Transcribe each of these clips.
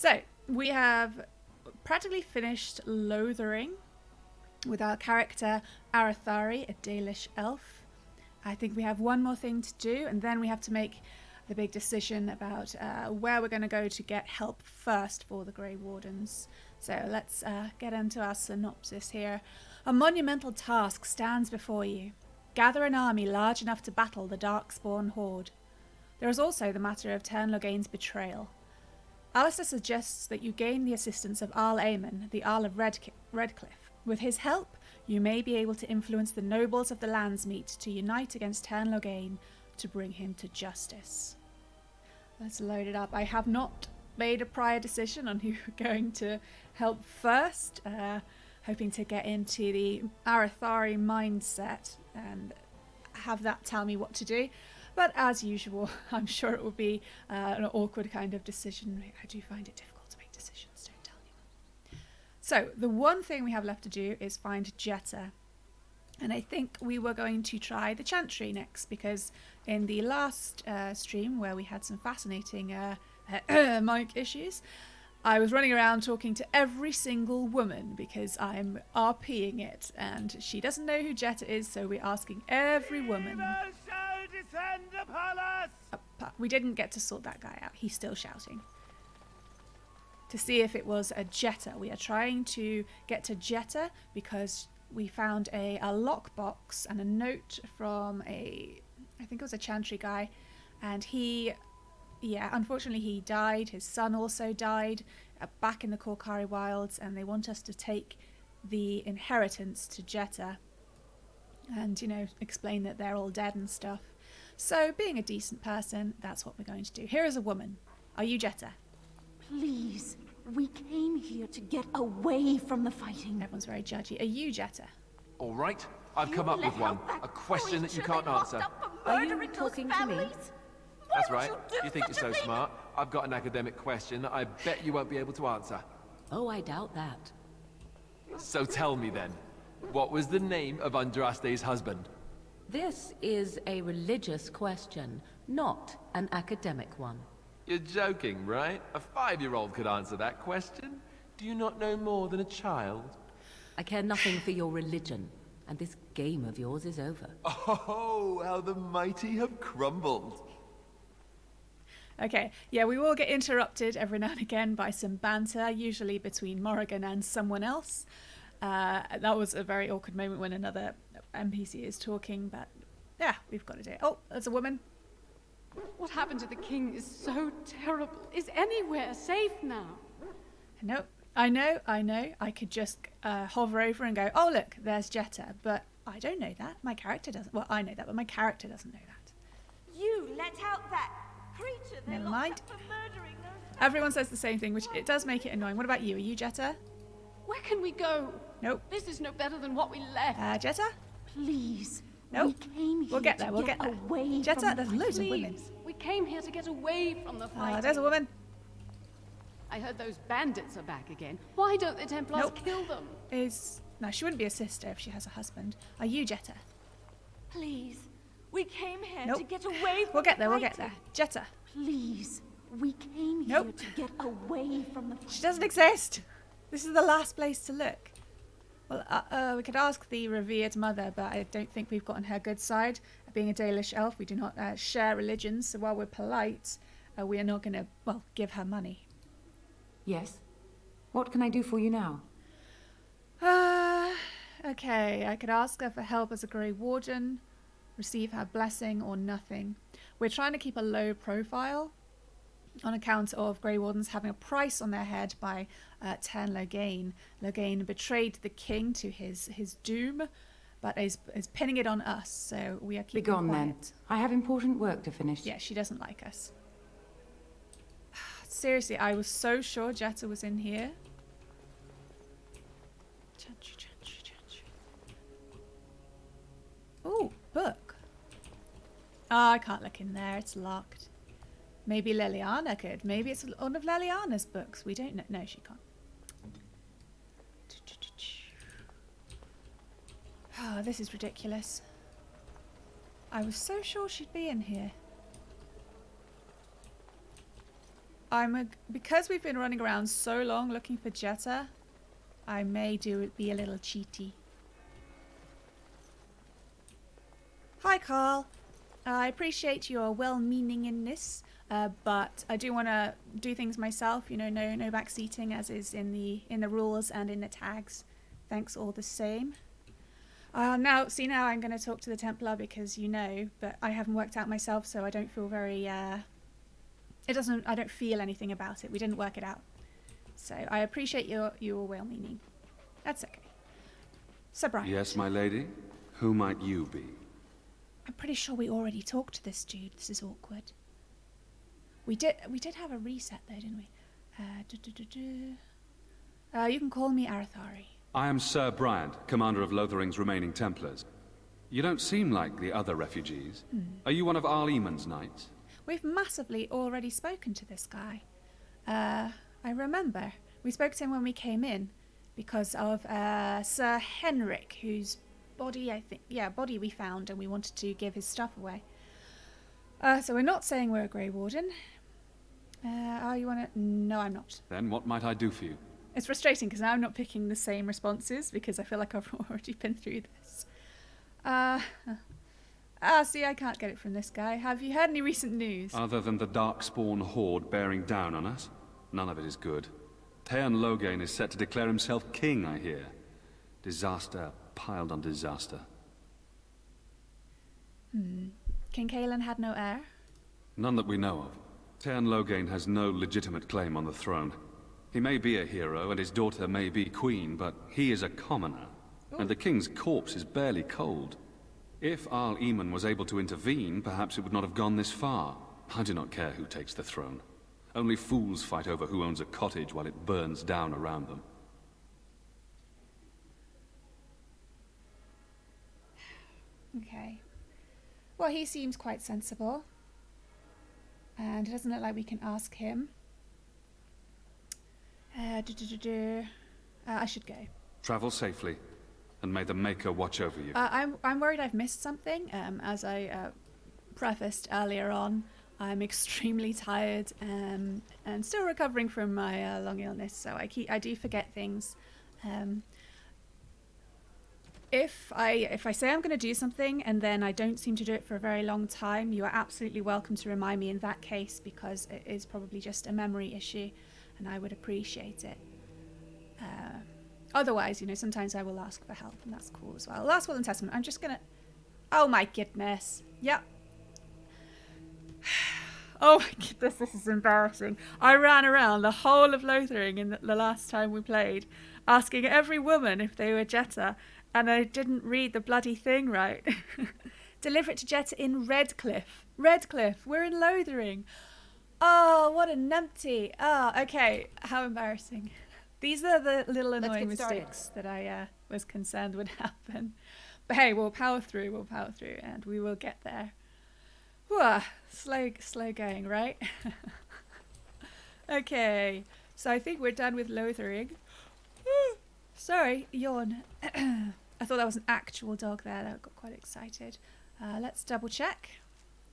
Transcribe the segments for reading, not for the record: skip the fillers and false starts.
So, we have practically finished Lothering with our character Arathari, a Dalish elf. I think we have one more thing to do, and then we have to make the big decision about where we're going to go to get help first for the Grey Wardens. So let's get into our synopsis here. A monumental task stands before you. Gather an army large enough to battle the Darkspawn horde. There is also the matter of Tern Logain's betrayal. Alistair suggests that you gain the assistance of Arl Aemon, the Arl of Redcliffe. With his help, you may be able to influence the nobles of the Landsmeet to unite against Tern Logain to bring him to justice. Let's load it up. I have not made a prior decision on who we're going to help first. Hoping to get into the Arathari mindset and have that tell me what to do. But as usual, I'm sure it will be an awkward kind of decision. I do find it difficult to make decisions, don't tell anyone. So the one thing we have left to do is find Jetta. And I think we were going to try the Chantry next, because in the last stream where we had some fascinating mic issues, I was running around talking to every single woman because I'm RPing it, and she doesn't know who Jetta is, so we're asking every woman. We didn't get to sort that guy out. He's still shouting. To see if it was a Jetta. We are trying to get to Jetta because we found a lockbox and a note from I think it was a Chantry guy, and unfortunately he died. His son also died back in the Korkari Wilds, and they want us to take the inheritance to Jetta and, explain that they're all dead and stuff. So, being a decent person, that's what we're going to do. Here is a woman. Are you Jetta? Please, we came here to get away from the fighting. Everyone's very judgy. Are you Jetta? All right, I've come up with one. A question that you can't answer. Are you talking to me? That's right. You think you're so smart. I've got an academic question that I bet you won't be able to answer. Oh, I doubt that. So tell me then, what was the name of Andraste's husband? This is a religious question, not an academic one. You're joking, right? A 5-year-old could answer that question. Do you not know more than a child? I care nothing for your religion, and this game of yours is over. Oh, how the mighty have crumbled. Okay, yeah, we will get interrupted every now and again by some banter, usually between Morrigan and someone else. That was a very awkward moment when another NPC is talking, but yeah, we've got to do it. Oh, there's a woman. What happened to the king is so terrible. Is anywhere safe now? No, I know. I could just hover over and go, oh, look, there's Jetta, but I don't know that. My character doesn't. Well, I know that, but my character doesn't know that. You let out that creature they Never locked mind. up for murdering those... Everyone says the same thing, which it does make it annoying. What about you? Are you Jetta? Where can we go? Nope. This is no better than what we left. Jetta? Please, Nope. we came here We'll get there, to we'll get there. away Jetta, from there's the loads of fighting. women. Please, we came here to get away from the fighting. There's a woman. I heard those bandits are back again. Why don't the Templars Nope. kill them? No, she wouldn't be a sister if she has a husband. Are you Jetta? Please, we came here Nope. to get away from We'll get the there, we'll get fighting. there. Jetta. Please, we came Nope. here to get away from the She doesn't exist. This is the last place to look. Well, we could ask the revered mother, but I don't think we've got on her good side. Being a Dalish elf, we do not share religions, so while we're polite, we are not going to, give her money. Yes. What can I do for you now? Okay, I could ask her for help as a Grey Warden, receive her blessing, or nothing. We're trying to keep a low profile on account of Grey Wardens having a price on their head by Tern Logain. Logain betrayed the king to his doom, but is pinning it on us, so we are keeping Begone then. quiet. I have important work to finish. Yeah, she doesn't like us. Seriously, I was so sure Jetta was in here. Ooh, book. Oh, I can't look in there. It's locked. Maybe Leliana could. Maybe it's one of Leliana's books. We don't know. No, she can't. Oh, this is ridiculous. I was so sure she'd be in here. because we've been running around so long looking for Jetta, I may be a little cheaty. Hi, Carl. I appreciate your well-meaning in this, but I do want to do things myself. You know, no backseating, as is in the rules and in the tags. Thanks all the same. Now I'm going to talk to the Templar because but I haven't worked out myself, so I don't feel very. I don't feel anything about it. We didn't work it out, so I appreciate your well-meaning. That's okay. Sir Brian. Yes, my lady. Who might you be? I'm pretty sure we already talked to this dude. This is awkward. We did have a reset though, didn't we? You can call me Arathari. I am Sir Bryant, commander of Lothering's remaining Templars. You don't seem like the other refugees. Are you one of Arl Eamon's knights? We've massively already spoken to this guy. I remember. We spoke to him when we came in because of Sir Henrik, whose body we found, and we wanted to give his stuff away. So we're not saying we're a Grey Warden. You want to? No, I'm not. Then what might I do for you? It's frustrating because now I'm not picking the same responses because I feel like I've already been through this. See, I can't get it from this guy. Have you heard any recent news? Other than the Darkspawn horde bearing down on us? None of it is good. Theon Loghain is set to declare himself king, I hear. Disaster piled on disaster. King Kaelin had no heir? None that we know of. Theon Loghain has no legitimate claim on the throne. He may be a hero, and his daughter may be queen, but he is a commoner. And the king's corpse is barely cold. If Arl Eamon was able to intervene, perhaps it would not have gone this far. I do not care who takes the throne. Only fools fight over who owns a cottage while it burns down around them. Okay. Well, he seems quite sensible. And it doesn't look like we can ask him. I should go. Travel safely, and may the Maker watch over you. I'm worried I've missed something. As I prefaced earlier on, I'm extremely tired and still recovering from my long illness, so I do forget things. If I say I'm going to do something and then I don't seem to do it for a very long time, you are absolutely welcome to remind me in that case, because it is probably just a memory issue, and I would appreciate it. Otherwise, sometimes I will ask for help, and that's cool as well. Last Will and Testament, I'm just going to... Oh my goodness. Yep. Oh my goodness, this is embarrassing. I ran around the whole of Lothering in the last time we played, asking every woman if they were Jetta, and I didn't read the bloody thing right. Deliver it to Jetta in Redcliffe. Redcliffe, we're in Lothering. Oh, what a numpty. Oh, okay, how embarrassing. These are the little annoying mistakes that I was concerned would happen. But hey, we'll power through, and we will get there. Whew, slow going, right? Okay, so I think we're done with Lothering. Sorry, yawn. I thought that was an actual dog there. That got quite excited. Let's double check.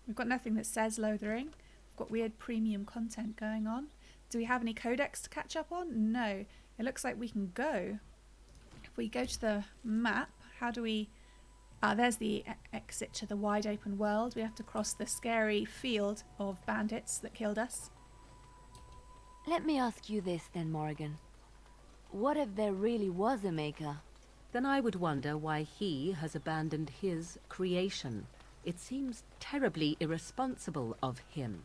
We've got nothing that says Lothering. We've got weird premium content going on. Do we have any Codex to catch up on? No. It looks like we can go. If we go to the map, how do we... there's the exit to the wide open world. We have to cross the scary field of bandits that killed us. Let me ask you this then, Morrigan. What if there really was a Maker? Then I would wonder why he has abandoned his creation. It seems terribly irresponsible of him.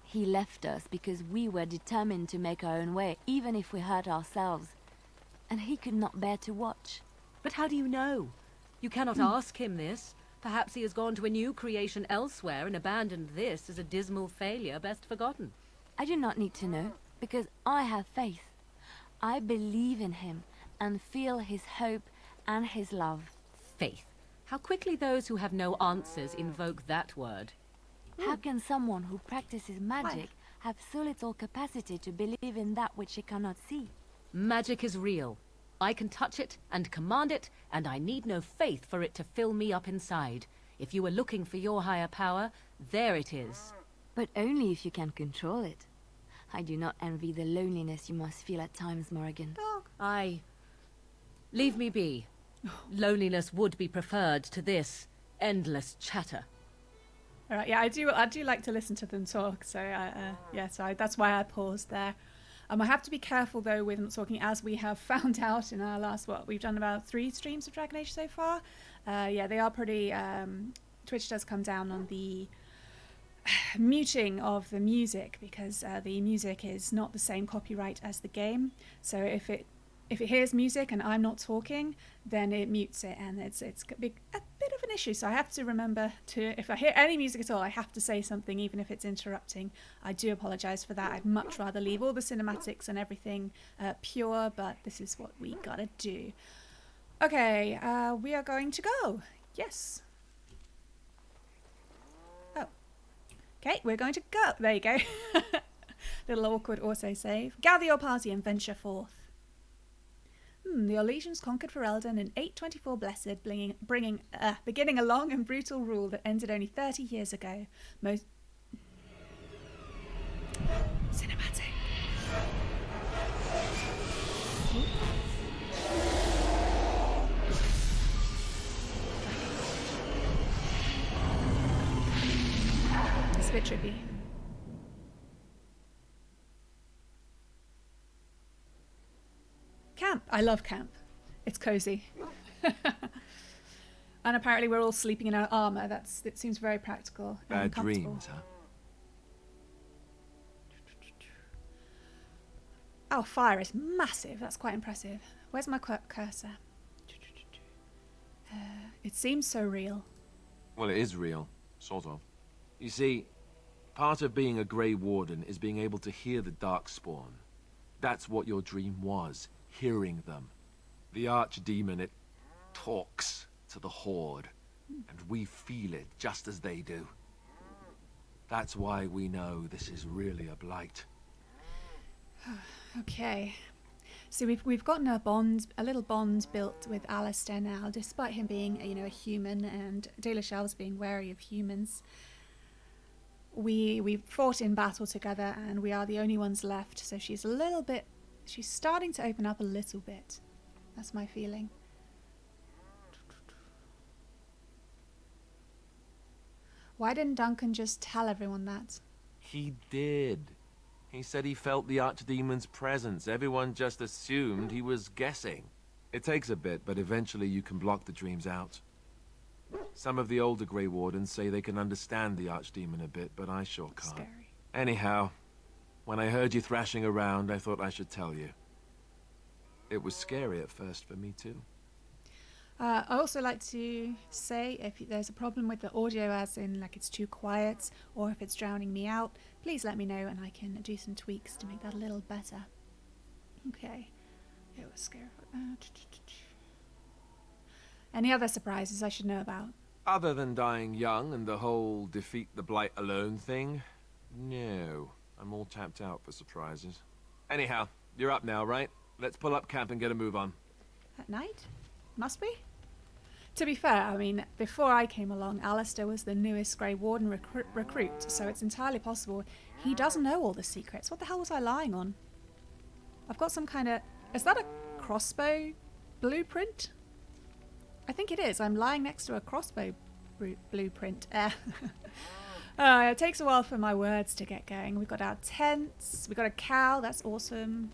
He left us because we were determined to make our own way, even if we hurt ourselves. And he could not bear to watch. But how do you know? You cannot ask him this. Perhaps he has gone to a new creation elsewhere and abandoned this as a dismal failure best forgotten. I do not need to know, because I have faith. I believe in him and feel his hope and his love. Faith. How quickly those who have no answers invoke that word. How can someone who practices magic have so little capacity to believe in that which he cannot see? Magic is real. I can touch it and command it, and I need no faith for it to fill me up inside. If you are looking for your higher power, there it is. But only if you can control it. I do not envy the loneliness you must feel at times, Morrigan. Dog. I... Leave me be. Loneliness would be preferred to this endless chatter. All right, yeah, I do like to listen to them talk. So that's why I paused there. I have to be careful though with not talking, as we have found out in our last we've done about 3 streams of Dragon Age so far. Yeah, they are pretty. Twitch does come down on the muting of the music because the music is not the same copyright as the game. So if it hears music and I'm not talking, then it mutes it, and it's a bit of an issue. So I have to remember to, if I hear any music at all, I have to say something, even if it's interrupting. I do apologise for that. I'd much rather leave all the cinematics and everything pure, but this is what we gotta do. Okay, we are going to go. Yes. Oh. Okay, we're going to go. There you go. Little awkward autosave. Gather your party and venture forth. The Orlesians conquered Ferelden in 824 Blessed, beginning a long and brutal rule that ended only 30 years ago. Most cinematic. It's a bit trippy. Camp. I love camp. It's cozy. And apparently we're all sleeping in our armor. It seems very practical and Bad comfortable. dreams, huh? Our fire is massive. That's quite impressive. Where's my cursor? It seems so real. Well, it is real. Sort of. You see, part of being a Grey Warden is being able to hear the Darkspawn. That's what your dream was. Hearing them. The Archdemon, it talks to the Horde, and we feel it just as they do. That's why we know this is really a blight. Okay. So we've gotten a little bond built with Alistair now, despite him being, a human, and Dalish elves being wary of humans. We fought in battle together, and we are the only ones left. So she's starting to open up a little bit. That's my feeling. Why didn't Duncan just tell everyone that? He did. He said he felt the Archdemon's presence. Everyone just assumed he was guessing. It takes a bit, but eventually you can block the dreams out. Some of the older Grey Wardens say they can understand the Archdemon a bit, but I sure can't. Scary. Anyhow, when I heard you thrashing around, I thought I should tell you. It was scary at first for me too. I also like to say, if there's a problem with the audio, as in like it's too quiet or if it's drowning me out, please let me know and I can do some tweaks to make that a little better. Okay. It was scary. Any other surprises I should know about? Other than dying young and the whole defeat the Blight alone thing, no. I'm all tapped out for surprises. Anyhow, you're up now, right? Let's pull up camp and get a move on. At night? Must be. To be fair, I mean, before I came along, Alistair was the newest Grey Warden recruit, so it's entirely possible he doesn't know all the secrets. What the hell was I lying on? I've got some kind of... Is that a crossbow blueprint? I think it is. I'm lying next to a crossbow blueprint. It takes a while for my words to get going. We've got our tents. We've got a cow. That's awesome.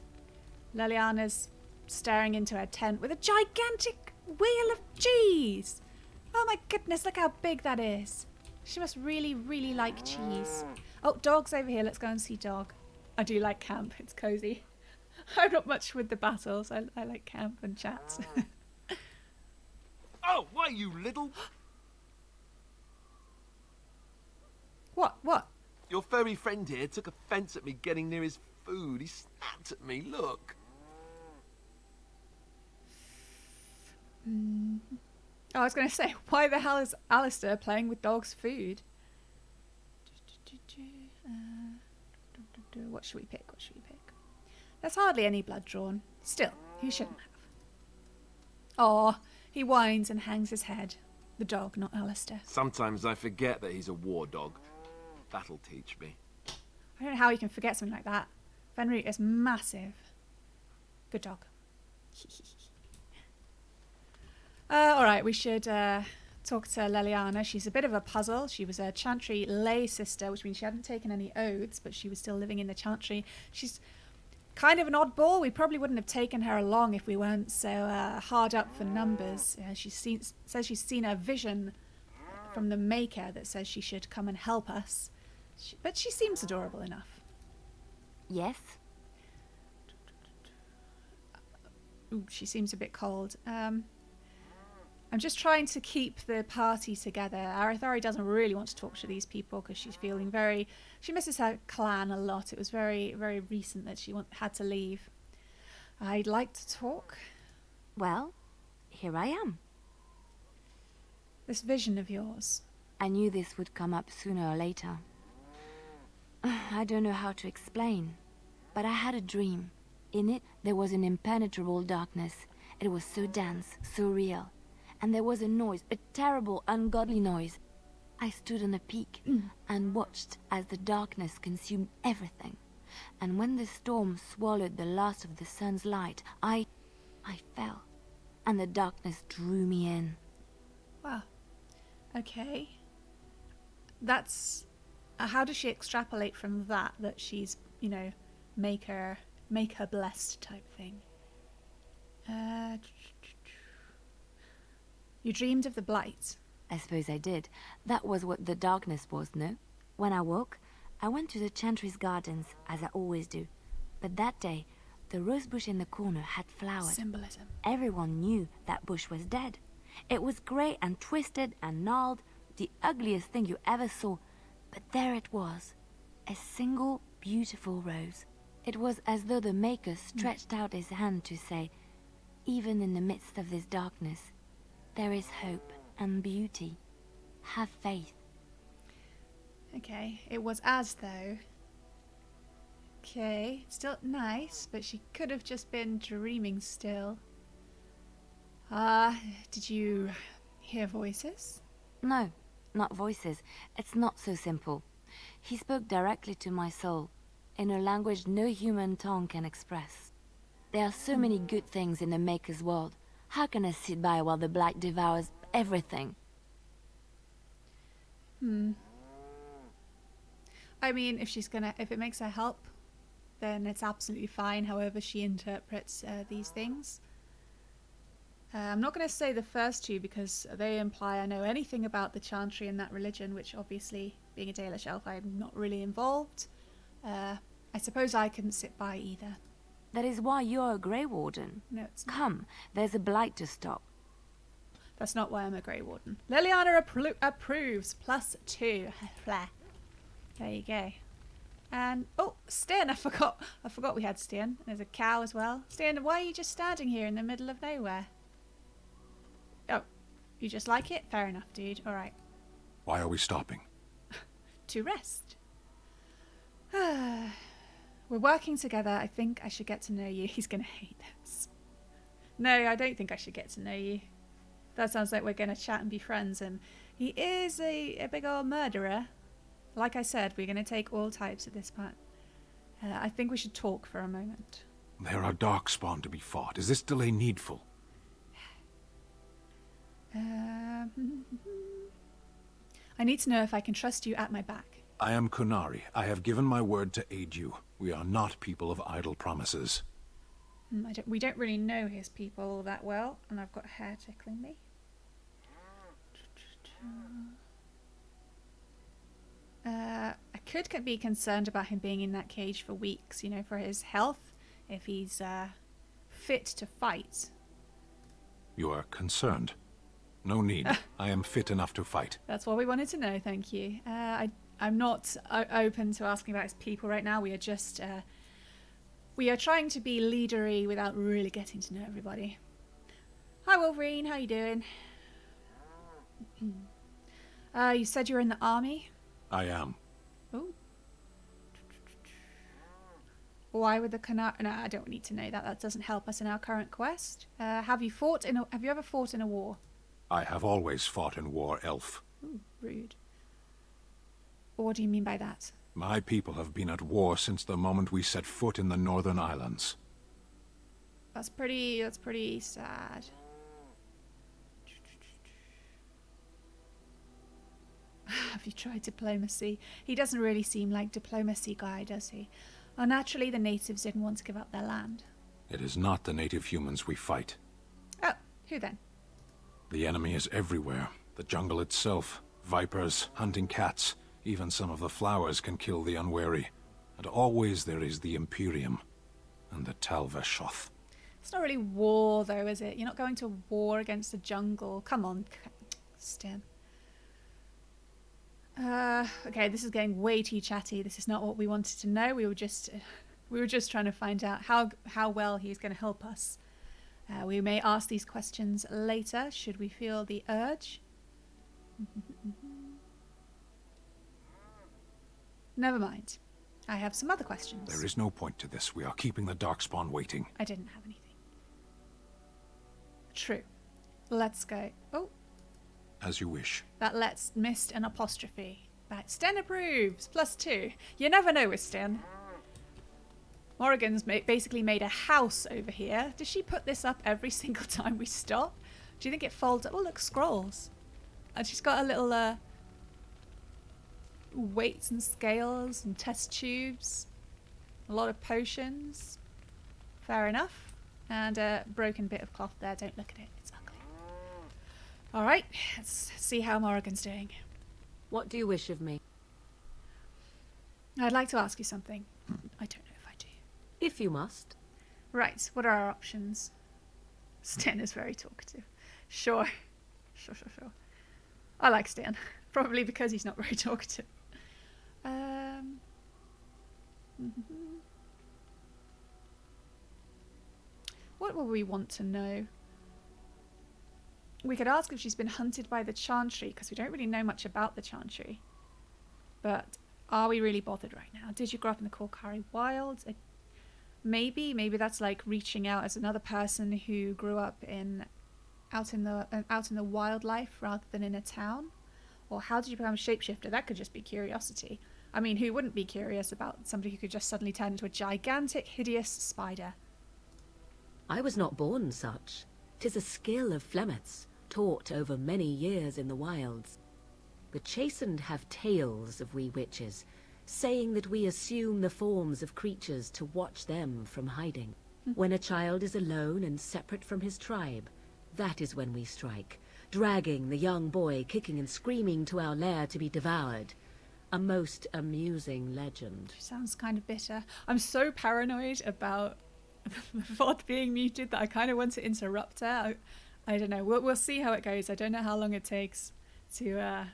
Leliana's staring into her tent with a gigantic wheel of cheese. Oh my goodness, look how big that is. She must really, really like cheese. Oh, dog's over here. Let's go and see dog. I do like camp. It's cozy. I'm not much with the battles. I like camp and chats. Oh, why, you little... What? Your furry friend here took offense at me getting near his food. He snapped at me, look. Oh, I was going to say, why the hell is Alistair playing with dog's food? What should we pick? There's hardly any blood drawn. Still, he shouldn't have. Oh, he whines and hangs his head. The dog, not Alistair. Sometimes I forget that he's a war dog. That'll teach me. I don't know how you can forget something like that. Fenrir is massive. Good dog. All right, we should talk to Leliana. She's a bit of a puzzle. She was a Chantry lay sister, which means she hadn't taken any oaths, but she was still living in the Chantry. She's kind of an oddball. We probably wouldn't have taken her along if we weren't so hard up for numbers. Says she's seen a vision from the Maker that says she should come and help us. But she seems adorable enough. Yes? Ooh, she seems a bit cold. I'm just trying to keep the party together. Arathari doesn't really want to talk to these people because she's feeling she misses her clan a lot. It was very, very recent that she had to leave. I'd like to talk. Well, here I am. This vision of yours. I knew this would come up sooner or later. I don't know how to explain, but I had a dream. In it, there was an impenetrable darkness. It was so dense, so real. And there was a noise, a terrible, ungodly noise. I stood on a peak and watched as the darkness consumed everything. And when the storm swallowed the last of the sun's light, I fell. And the darkness drew me in. Wow. Okay. That's... how does she extrapolate from that she's, make her blessed type thing? You dreamed of the blight. I suppose I did. That was what the darkness was, no? When I woke, I went to the Chantry's gardens, as I always do. But that day, the rose bush in the corner had flowered. Symbolism. Everyone knew that bush was dead. It was grey and twisted and gnarled, the ugliest thing you ever saw. But there it was, a single beautiful rose. It was as though the Maker stretched out his hand to say, even in the midst of this darkness, there is hope and beauty. Have faith. Okay, it was as though... Okay, still nice, but she could have just been dreaming still. Did you hear voices? No, not voices. It's not so simple. He spoke directly to my soul, in a language no human tongue can express. There are so many good things in the Maker's world. How can I sit by while the blight devours everything? I mean, if it makes her help, then it's absolutely fine, however she interprets these things. I'm not going to say the first two because they imply I know anything about the Chantry and that religion, which obviously, being a Dalish elf, I'm not really involved. I suppose I couldn't sit by either. That is why you're a Grey Warden. No, it's not. Come, there's a blight to stop. That's not why I'm a Grey Warden. Liliana approves. +2. Flair. There you go. And oh, Stian! I forgot we had Stian. There's a cow as well. Stian, why are you just standing here in the middle of nowhere? Oh, you just like it? Fair enough, dude. All right. Why are we stopping? To rest. We're working together. I think I should get to know you. He's gonna hate this. No, I don't think I should get to know you. That sounds like we're gonna chat and be friends, and he is a big old murderer. Like I said, we're gonna take all types at this part. I think we should talk for a moment. There are darkspawn to be fought. Is this delay needful? I need to know if I can trust you at my back. I am Kunari. I have given my word to aid you. We are not people of idle promises. We don't really know his people that well, and I've got hair tickling me. I could be concerned about him being in that cage for weeks, for his health, if he's fit to fight. You are concerned. No need. I am fit enough to fight. That's what we wanted to know, thank you. I'm not open to asking about his people right now. We are just... we are trying to be leadery without really getting to know everybody. Hi, Wolverine. How you doing? You said you were in the army? I am. Oh. Why would the Canary... No, I don't need to know that. That doesn't help us in our current quest. Have you ever fought in a war? I have always fought in war, elf. Ooh, rude. What do you mean by that? My people have been at war since the moment we set foot in the Northern Islands. That's pretty sad. Have you tried diplomacy? He doesn't really seem like diplomacy guy, does he? Oh, naturally the natives didn't want to give up their land. It is not the native humans we fight. Oh, who then? The enemy is everywhere. The jungle itself. Vipers, hunting cats. Even some of the flowers can kill the unwary. And always there is the Imperium. And the Talvashoth. It's not really war, though, is it? You're not going to war against the jungle. Come on, Stan. Okay, this is getting way too chatty. This is not what we wanted to know. We were just trying to find out how well he's going to help us. We may ask these questions later, should we feel the urge. Never mind. I have some other questions. There is no point to this. We are keeping the Darkspawn waiting. I didn't have anything. True. Let's go. Oh. As you wish. That let's missed an apostrophe. Right. Sten approves. +2. You never know with Sten. Morrigan's basically made a house over here. Does she put this up every single time we stop? Do you think it folds up? Oh, look, scrolls. And she's got a little weights and scales and test tubes. A lot of potions. Fair enough. And a broken bit of cloth there. Don't look at it. It's ugly. Alright, let's see how Morrigan's doing. What do you wish of me? I'd like to ask you something. I don't know if I do. If you must. Right, what are our options? Stan is very talkative. Sure. Sure. I like Stan. Probably because he's not very talkative. What will we want to know? We could ask if she's been hunted by the Chantry, because we don't really know much about the Chantry. But are we really bothered right now? Did you grow up in the Korkari Wilds? Maybe that's like reaching out as another person who grew up out in the wildlife rather than in a town. Or how did you become a shapeshifter? That could just be curiosity. I mean, who wouldn't be curious about somebody who could just suddenly turn into a gigantic, hideous spider? I was not born such. 'Tis a skill of Flemeth's, taught over many years in the wilds. The chastened have tales of we witches, saying that we assume the forms of creatures to watch them from hiding. When a child is alone and separate from his tribe, that is when we strike, dragging the young boy kicking and screaming to our lair to be devoured. A most amusing legend. She sounds kind of bitter. I'm so paranoid about the VOD being muted that I kind of want to interrupt her. I don't know. We'll see how it goes. I don't know how long it takes to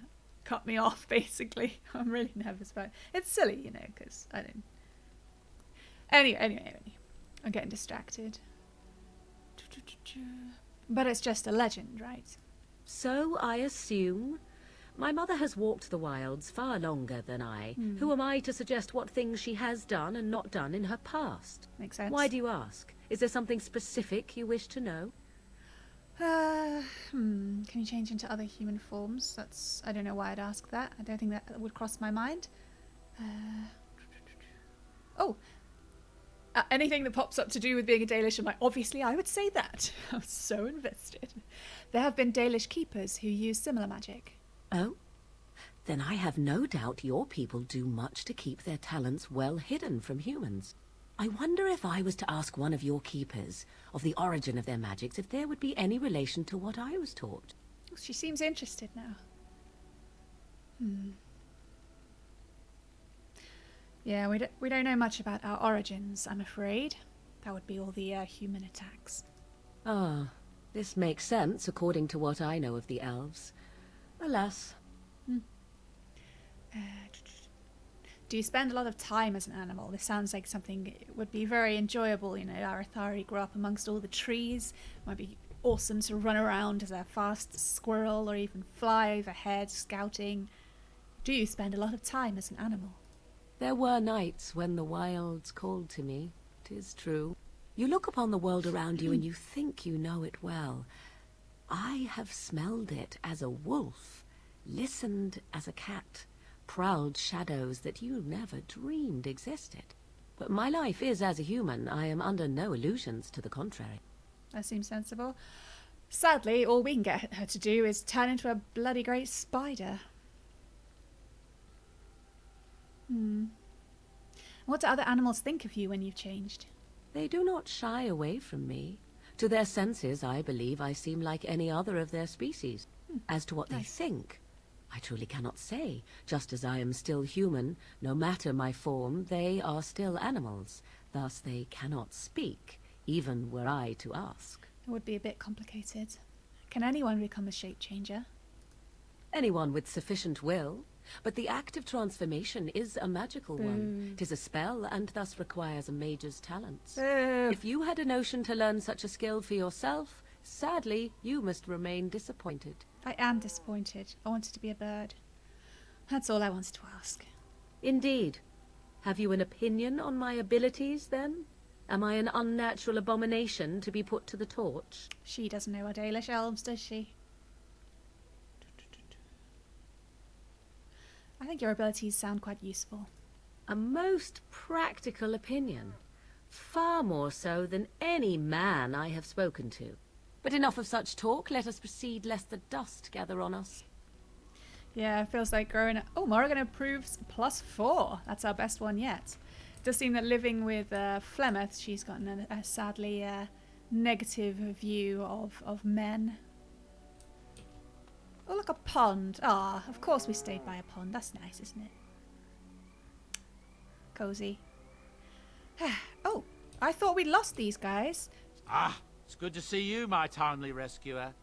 cut me off, basically. I'm really nervous about it. It's silly, you know, because I don't... Anyway. I'm getting distracted. But it's just a legend, right? So I assume. My mother has walked the wilds far longer than I. Who am I to suggest what things she has done and not done in her past? Makes sense. Why do you ask? Is there something specific you wish to know? Can you change into other human forms? I don't know why I'd ask that. I don't think that would cross my mind. Anything that pops up to do with being a Dalish, I'm like, obviously I would say that. I'm so invested. There have been Dalish keepers who use similar magic. Oh? Then I have no doubt your people do much to keep their talents well hidden from humans. I wonder if I was to ask one of your keepers of the origin of their magics, if there would be any relation to what I was taught. She seems interested now. Yeah, we don't know much about our origins, I'm afraid. That would be all the human attacks. Ah, this makes sense according to what I know of the elves. Alas. Do you spend a lot of time as an animal? This sounds like something would be very enjoyable. You know, Arathari grew up amongst all the trees. Might be awesome to run around as a fast squirrel or even fly overhead scouting. Do you spend a lot of time as an animal? There were nights when the wilds called to me, 'tis true. You look upon the world around you and you think you know it well. I have smelled it as a wolf, listened as a cat, proud shadows that you never dreamed existed. But my life is as a human. I am under no illusions to the contrary. That seems sensible. Sadly, all we can get her to do is turn into a bloody great spider. What do other animals think of you when you've changed? They do not shy away from me. To their senses, I believe I seem like any other of their species. As to what they think, I truly cannot say. Just as I am still human, no matter my form, they are still animals. Thus they cannot speak, even were I to ask. It would be a bit complicated. Can anyone become a shape changer? Anyone with sufficient will. But the act of transformation is a magical one. 'Tis a spell, and thus requires a mage's talents. If you had a notion to learn such a skill for yourself, sadly, you must remain disappointed. I am disappointed. I wanted to be a bird. That's all I wanted to ask. Indeed. Have you an opinion on my abilities, then? Am I an unnatural abomination to be put to the torch? She doesn't know our Dalish elves, does she? I think your abilities sound quite useful. A most practical opinion. Far more so than any man I have spoken to. But enough of such talk. Let us proceed, lest the dust gather on us. Yeah, it feels like growing up. Oh, Morrigan approves +4. That's our best one yet. It does seem that living with Flemeth, she's gotten a sadly negative view of men. Oh, look, a pond. Ah, of course we stayed by a pond. That's nice, isn't it? Cozy. Oh, I thought we'd lost these guys. Ah, it's good to see you, my timely rescuer.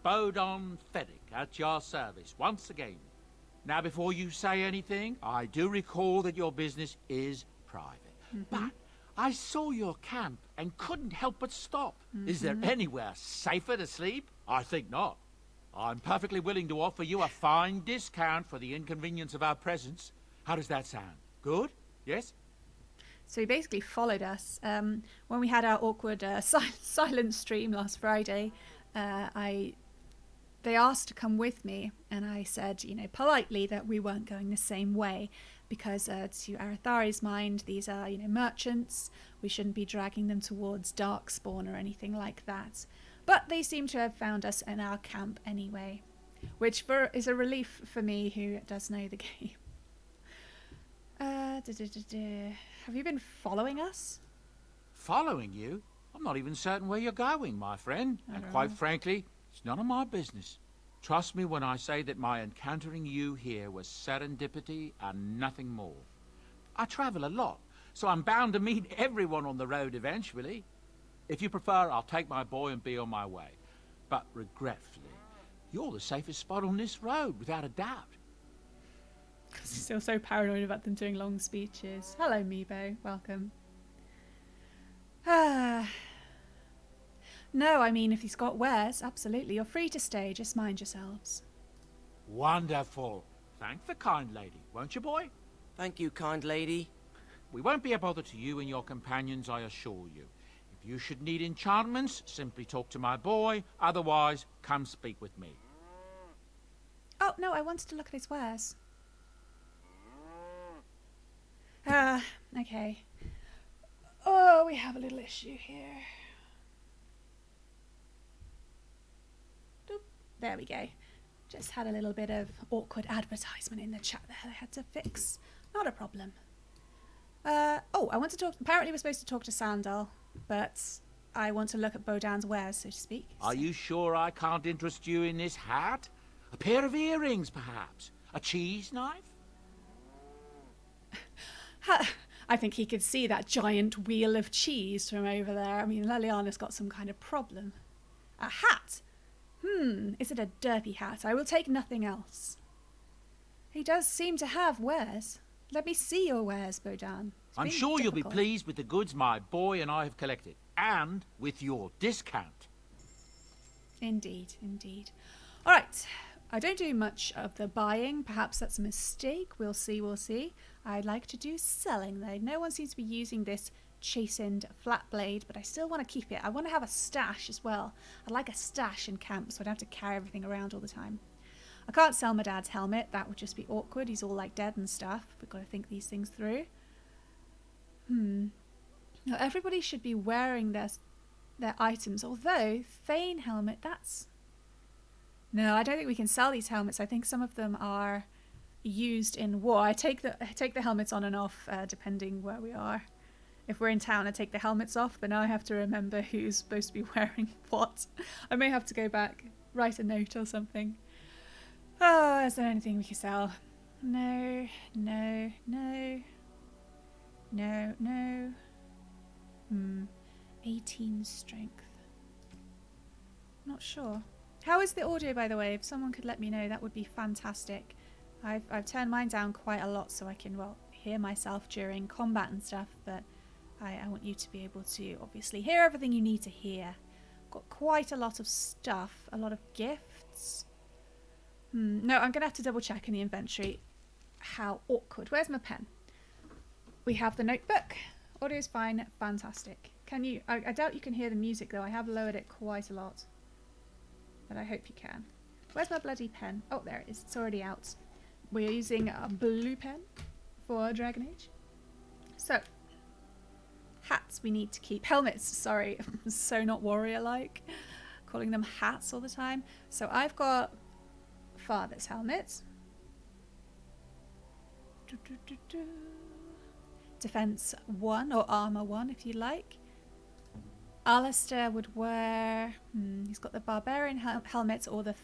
Bodon Feddick, at your service, once again. Now, before you say anything, I do recall that your business is private. But I saw your camp and couldn't help but stop. Is there anywhere safer to sleep? I think not. I'm perfectly willing to offer you a fine discount for the inconvenience of our presence. How does that sound? Good? Yes? So he basically followed us. When we had our awkward silent stream last Friday, they asked to come with me, and I said, politely that we weren't going the same way, because to Arathari's mind, these are, merchants. We shouldn't be dragging them towards Darkspawn or anything like that. But they seem to have found us in our camp anyway, which is a relief for me who does know the game. Have you been following us? Following you? I'm not even certain where you're going, my friend. And quite frankly, it's none of my business. Trust me when I say that my encountering you here was serendipity and nothing more. I travel a lot, so I'm bound to meet everyone on the road eventually. If you prefer, I'll take my boy and be on my way. But regretfully, you're the safest spot on this road, without a doubt. Still so paranoid about them doing long speeches. Hello, Meebo. Welcome. No, I mean, if he's got wares, absolutely. You're free to stay. Just mind yourselves. Wonderful. Thank the kind lady, won't you, boy? Thank you, kind lady. We won't be a bother to you and your companions, I assure you. If you should need enchantments, simply talk to my boy. Otherwise, come speak with me. Oh, no, I wanted to look at his wares. Okay. Oh, we have a little issue here. Doop. There we go. Just had a little bit of awkward advertisement in the chat there I had to fix. Not a problem. Oh, I want to talk... Apparently we're supposed to talk to Sandal, but I want to look at Bodan's wares, so to speak. Are you sure I can't interest you in this hat? A pair of earrings, perhaps? A cheese knife? I think he could see that giant wheel of cheese from over there. I mean, Leliana's got some kind of problem. A hat? Is it a derpy hat? I will take nothing else. He does seem to have wares. Let me see your wares, Bodan. I'm sure you'll be pleased with the goods my boy and I have collected. And with your discount. Indeed, indeed. All right. I don't do much of the buying. Perhaps that's a mistake. We'll see, we'll see. I'd like to do selling, though. No one seems to be using this chastened flat blade, but I still want to keep it. I want to have a stash as well. I'd like a stash in camp so I don't have to carry everything around all the time. I can't sell my dad's helmet. That would just be awkward. He's all like dead and stuff. We've got to think these things through. Now everybody should be wearing their items. Although Thane helmet, that's... No, I don't think we can sell these helmets. I think some of them are used in war. I take the helmets on and off depending where we are. If we're in town, I take the helmets off, but now I have to remember who's supposed to be wearing what. I may have to go back, write a note or something. Oh, is there anything we can sell? No, no, no. No, no. 18 strength. Not sure. How is the audio, by the way? If someone could let me know, that would be fantastic. I've turned mine down quite a lot so I can, well, hear myself during combat and stuff, but I want you to be able to obviously hear everything you need to hear. Got quite a lot of stuff, a lot of gifts. No, I'm going to have to double check in the inventory. How awkward. Where's my pen? We have the notebook. Audio's fine. Fantastic. Can you... I doubt you can hear the music though. I have lowered it quite a lot. But I hope you can. Where's my bloody pen? Oh, there it is. It's already out. We're using a blue pen for Dragon Age. So, hats we need to keep. Helmets, sorry. So not warrior-like. Calling them hats all the time. So I've got Father's helmet. Defense 1 or armor 1 if you like. Alistair would wear... he's got the barbarian helmet or the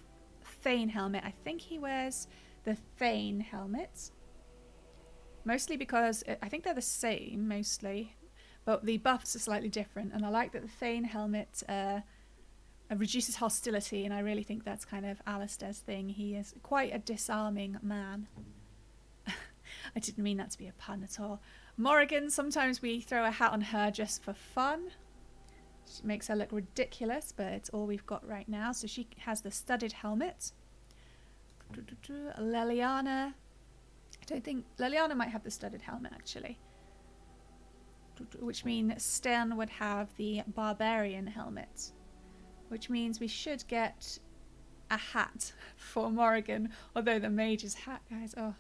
Thane helmet. I think he wears the Thane helmet. Mostly because I think they're the same mostly. But the buffs are slightly different. And I like that the Thane helmet reduces hostility. And I really think that's kind of Alistair's thing. He is quite a disarming man. I didn't mean that to be a pun at all. Morrigan, sometimes we throw a hat on her just for fun. She makes her look ridiculous, but it's all we've got right now. So she has the studded helmet. Leliana. I don't think... Leliana might have the studded helmet, actually. Which means Sten would have the barbarian helmet. Which means we should get a hat for Morrigan. Although the mage's hat, guys... Oh.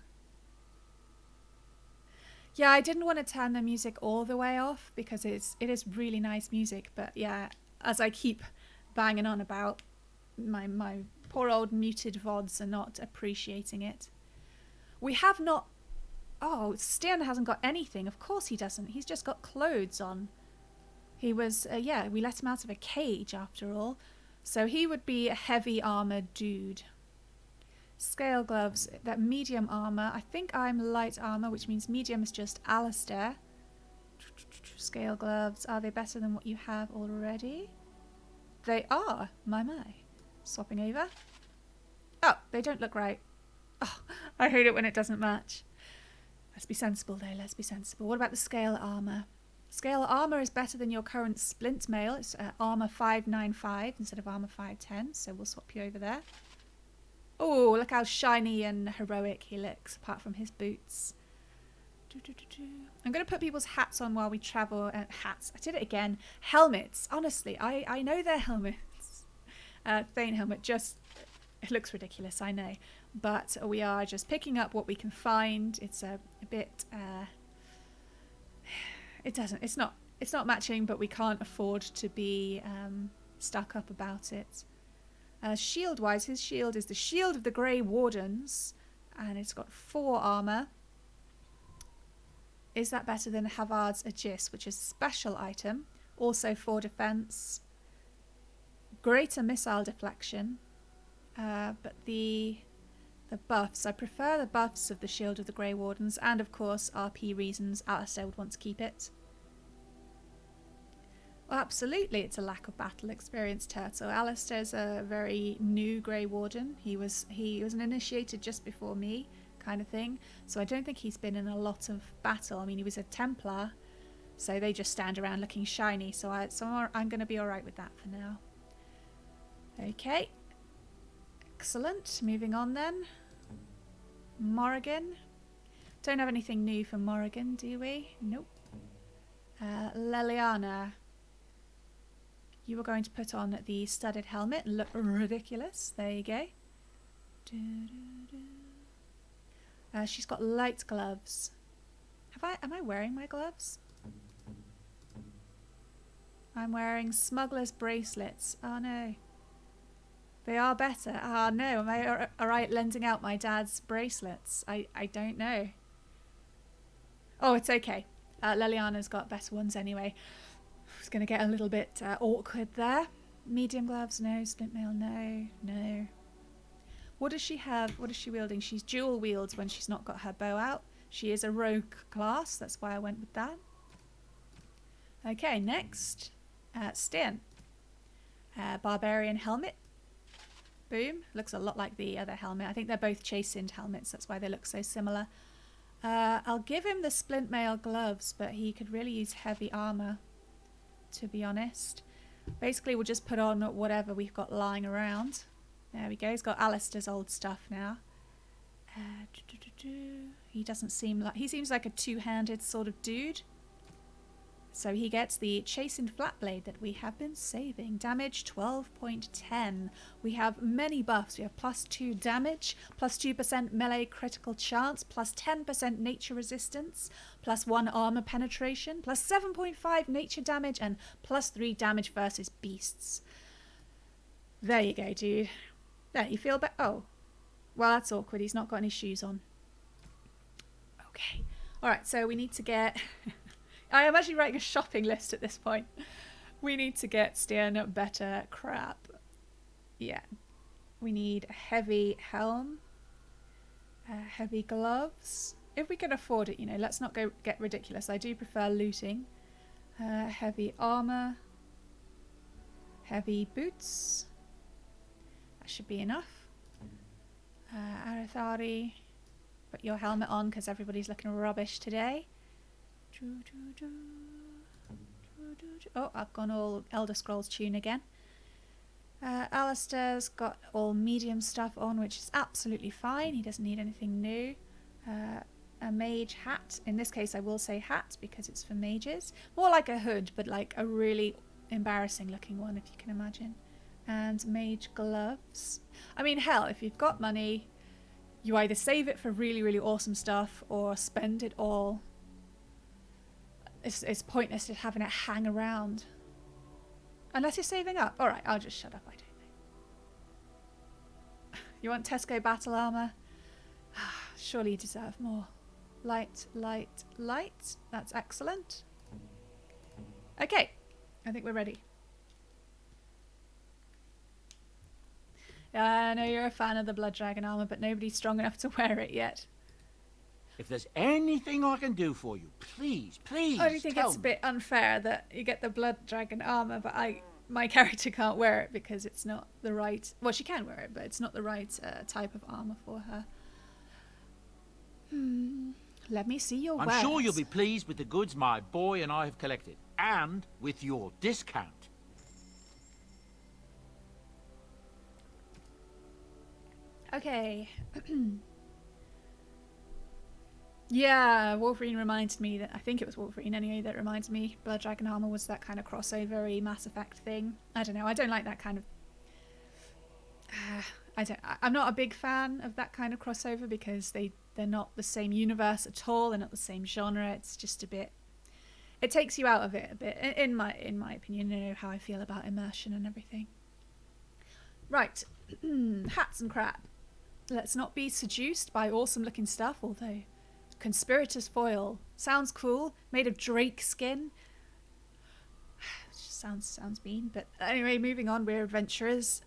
Yeah, I didn't want to turn the music all the way off because it is really nice music. But yeah, as I keep banging on about, my poor old muted VODs are not appreciating it. We have not... Oh, Stern hasn't got anything. Of course he doesn't. He's just got clothes on. He was... yeah, we let him out of a cage after all. So he would be a heavy armoured dude. Scale gloves, that medium armor. I think I'm light armor, which means medium is just Alistair. Scale gloves, are they better than what you have already? They are. My. Swapping over. Oh, they don't look right. Oh, I hate it when it doesn't match. Let's be sensible though, let's be sensible. What about the scale armor? Scale armor is better than your current splint mail. It's armor 595 instead of armor 510, so we'll swap you over there. Oh, look how shiny and heroic he looks, apart from his boots. I'm going to put people's hats on while we travel. Hats. I did it again. Helmets. Honestly, I know they're helmets. Thane helmet. Just, it looks ridiculous, I know. But we are just picking up what we can find. It's a bit... it's not matching, but we can't afford to be stuck up about it. Shield-wise, his shield is the Shield of the Grey Wardens, and it's got 4 armor. Is that better than Havard's Aegis, which is a special item? Also 4 defense. Greater missile deflection. But the buffs, I prefer the buffs of the Shield of the Grey Wardens, and of course, RP reasons, Alistair would want to keep it. Well, absolutely, it's a lack of battle experience, Turtle. Alistair's a very new Grey Warden. He was an initiated just before me, kind of thing. So I don't think he's been in a lot of battle. I mean, he was a Templar, so they just stand around looking shiny. So I'm going to be all right with that for now. Okay, excellent. Moving on then. Morrigan. Don't have anything new for Morrigan, do we? Nope. Leliana. You were going to put on the studded helmet and look ridiculous. There you go. She's got light gloves. Am I wearing my gloves? I'm wearing smuggler's bracelets. Oh no. They are better. Ah no, am I alright lending out my dad's bracelets? I don't know. Oh, it's okay. Leliana's got better ones anyway. It's going to get a little bit awkward there. Medium gloves, no. Splint mail, no. No. What does she have? What is she wielding? She's dual wields when she's not got her bow out. She is a rogue class. That's why I went with that. Okay, next. Stan. Barbarian helmet. Boom. Looks a lot like the other helmet. I think they're both chastened helmets. That's why they look so similar. I'll give him the splint mail gloves, but he could really use heavy armor, to be honest. Basically, we'll just put on whatever we've got lying around. There we go. He's got Alistair's old stuff now. He doesn't seem like... He seems like a two-handed sort of dude. So he gets the chastened flat blade that we have been saving. Damage 12.10. We have many buffs. We have +2 damage, +2% melee critical chance, +10% nature resistance, +1 armor penetration, +7.5 nature damage, and +3 damage versus beasts. There you go, dude. There, you feel better? Oh. Well, that's awkward. He's not got any shoes on. Okay. Alright, so we need to get... I am actually writing a shopping list at this point. We need to get Stian better crap. Yeah. We need a heavy helm. Heavy gloves. If we can afford it, you know, let's not go get ridiculous. I do prefer looting. Heavy armor. Heavy boots. That should be enough. Arathari. Put your helmet on because everybody's looking rubbish today. Oh, I've gone all Elder Scrolls tune again. Alistair's got all medium stuff on, which is absolutely fine. He doesn't need anything new. A mage hat. In this case, I will say hat because it's for mages. More like a hood, but like a really embarrassing looking one, if you can imagine. And mage gloves. I mean, hell, if you've got money, you either save it for really, really awesome stuff or spend it all. It's pointless just having it hang around. Unless you're saving up. Alright, I'll just shut up. I don't know. You want Tesco battle armor? Surely you deserve more. Light, light, light. That's excellent. Okay. I think we're ready. I know you're a fan of the Blood Dragon armor, but nobody's strong enough to wear it yet. If there's anything I can do for you, please, please I do think it's a bit unfair that you get the Blood Dragon armor, but my character can't wear it because it's not the right... Well, she can wear it, but it's not the right type of armor for her. Let me see your wares. I'm sure you'll be pleased with the goods my boy and I have collected, and with your discount. Okay. Yeah, Wolverine reminds me that... I think it was Wolverine anyway that reminds me Blood Dragon armor was that kind of crossover-y Mass Effect thing. I don't know. I don't like that kind of... I'm not a big fan of that kind of crossover because they're not the same universe at all. They're not the same genre. It's just a bit... It takes you out of it a bit, in my opinion. You know how I feel about immersion and everything. Right. Hats and crap. Let's not be seduced by awesome-looking stuff, although... Conspirator's foil. Sounds cool. Made of drake skin. Sounds mean. But anyway, moving on. We're adventurers.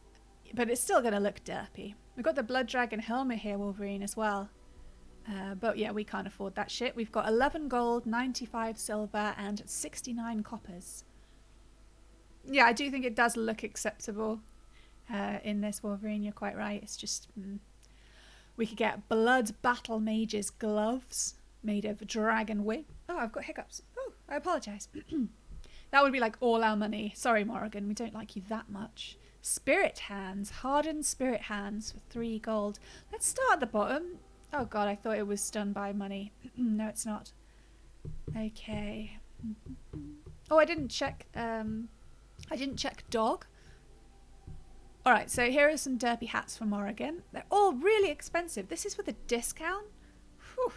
But it's still going to look derpy. We've got the Blood Dragon helmet here, Wolverine, as well. But yeah, we can't afford that shit. We've got 11 gold, 95 silver, and 69 coppers. Yeah, I do think it does look acceptable in this, Wolverine. You're quite right. It's just... We could get Blood Battle Mage's gloves made of dragon wing. Oh, I've got hiccups. Oh, I apologise. That would be like all our money. Sorry, Morrigan, we don't like you that much. Spirit hands. Hardened spirit hands for 3 gold. Let's start at the bottom. Oh god, I thought it was done by money. No, it's not. Okay. Oh, I didn't check dog. Alright, so here are some derpy hats from Oregon. They're all really expensive. This is with a discount? Whew.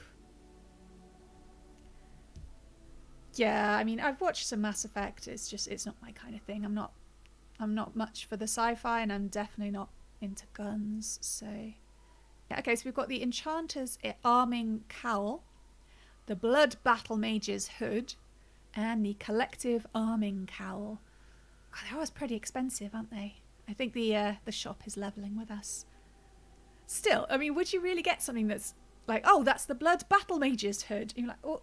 Yeah, I mean, I've watched some Mass Effect. It's not my kind of thing. I'm not much for the sci-fi, and I'm definitely not into guns, so... Yeah, okay, so we've got the Enchanter's Arming Cowl, the Blood Battle Mage's Hood, and the Collective Arming Cowl. God, they're always pretty expensive, aren't they? I think the shop is levelling with us. Still, I mean, would you really get something that's like, oh, that's the Blood Battle Mage's Hood? And you're like,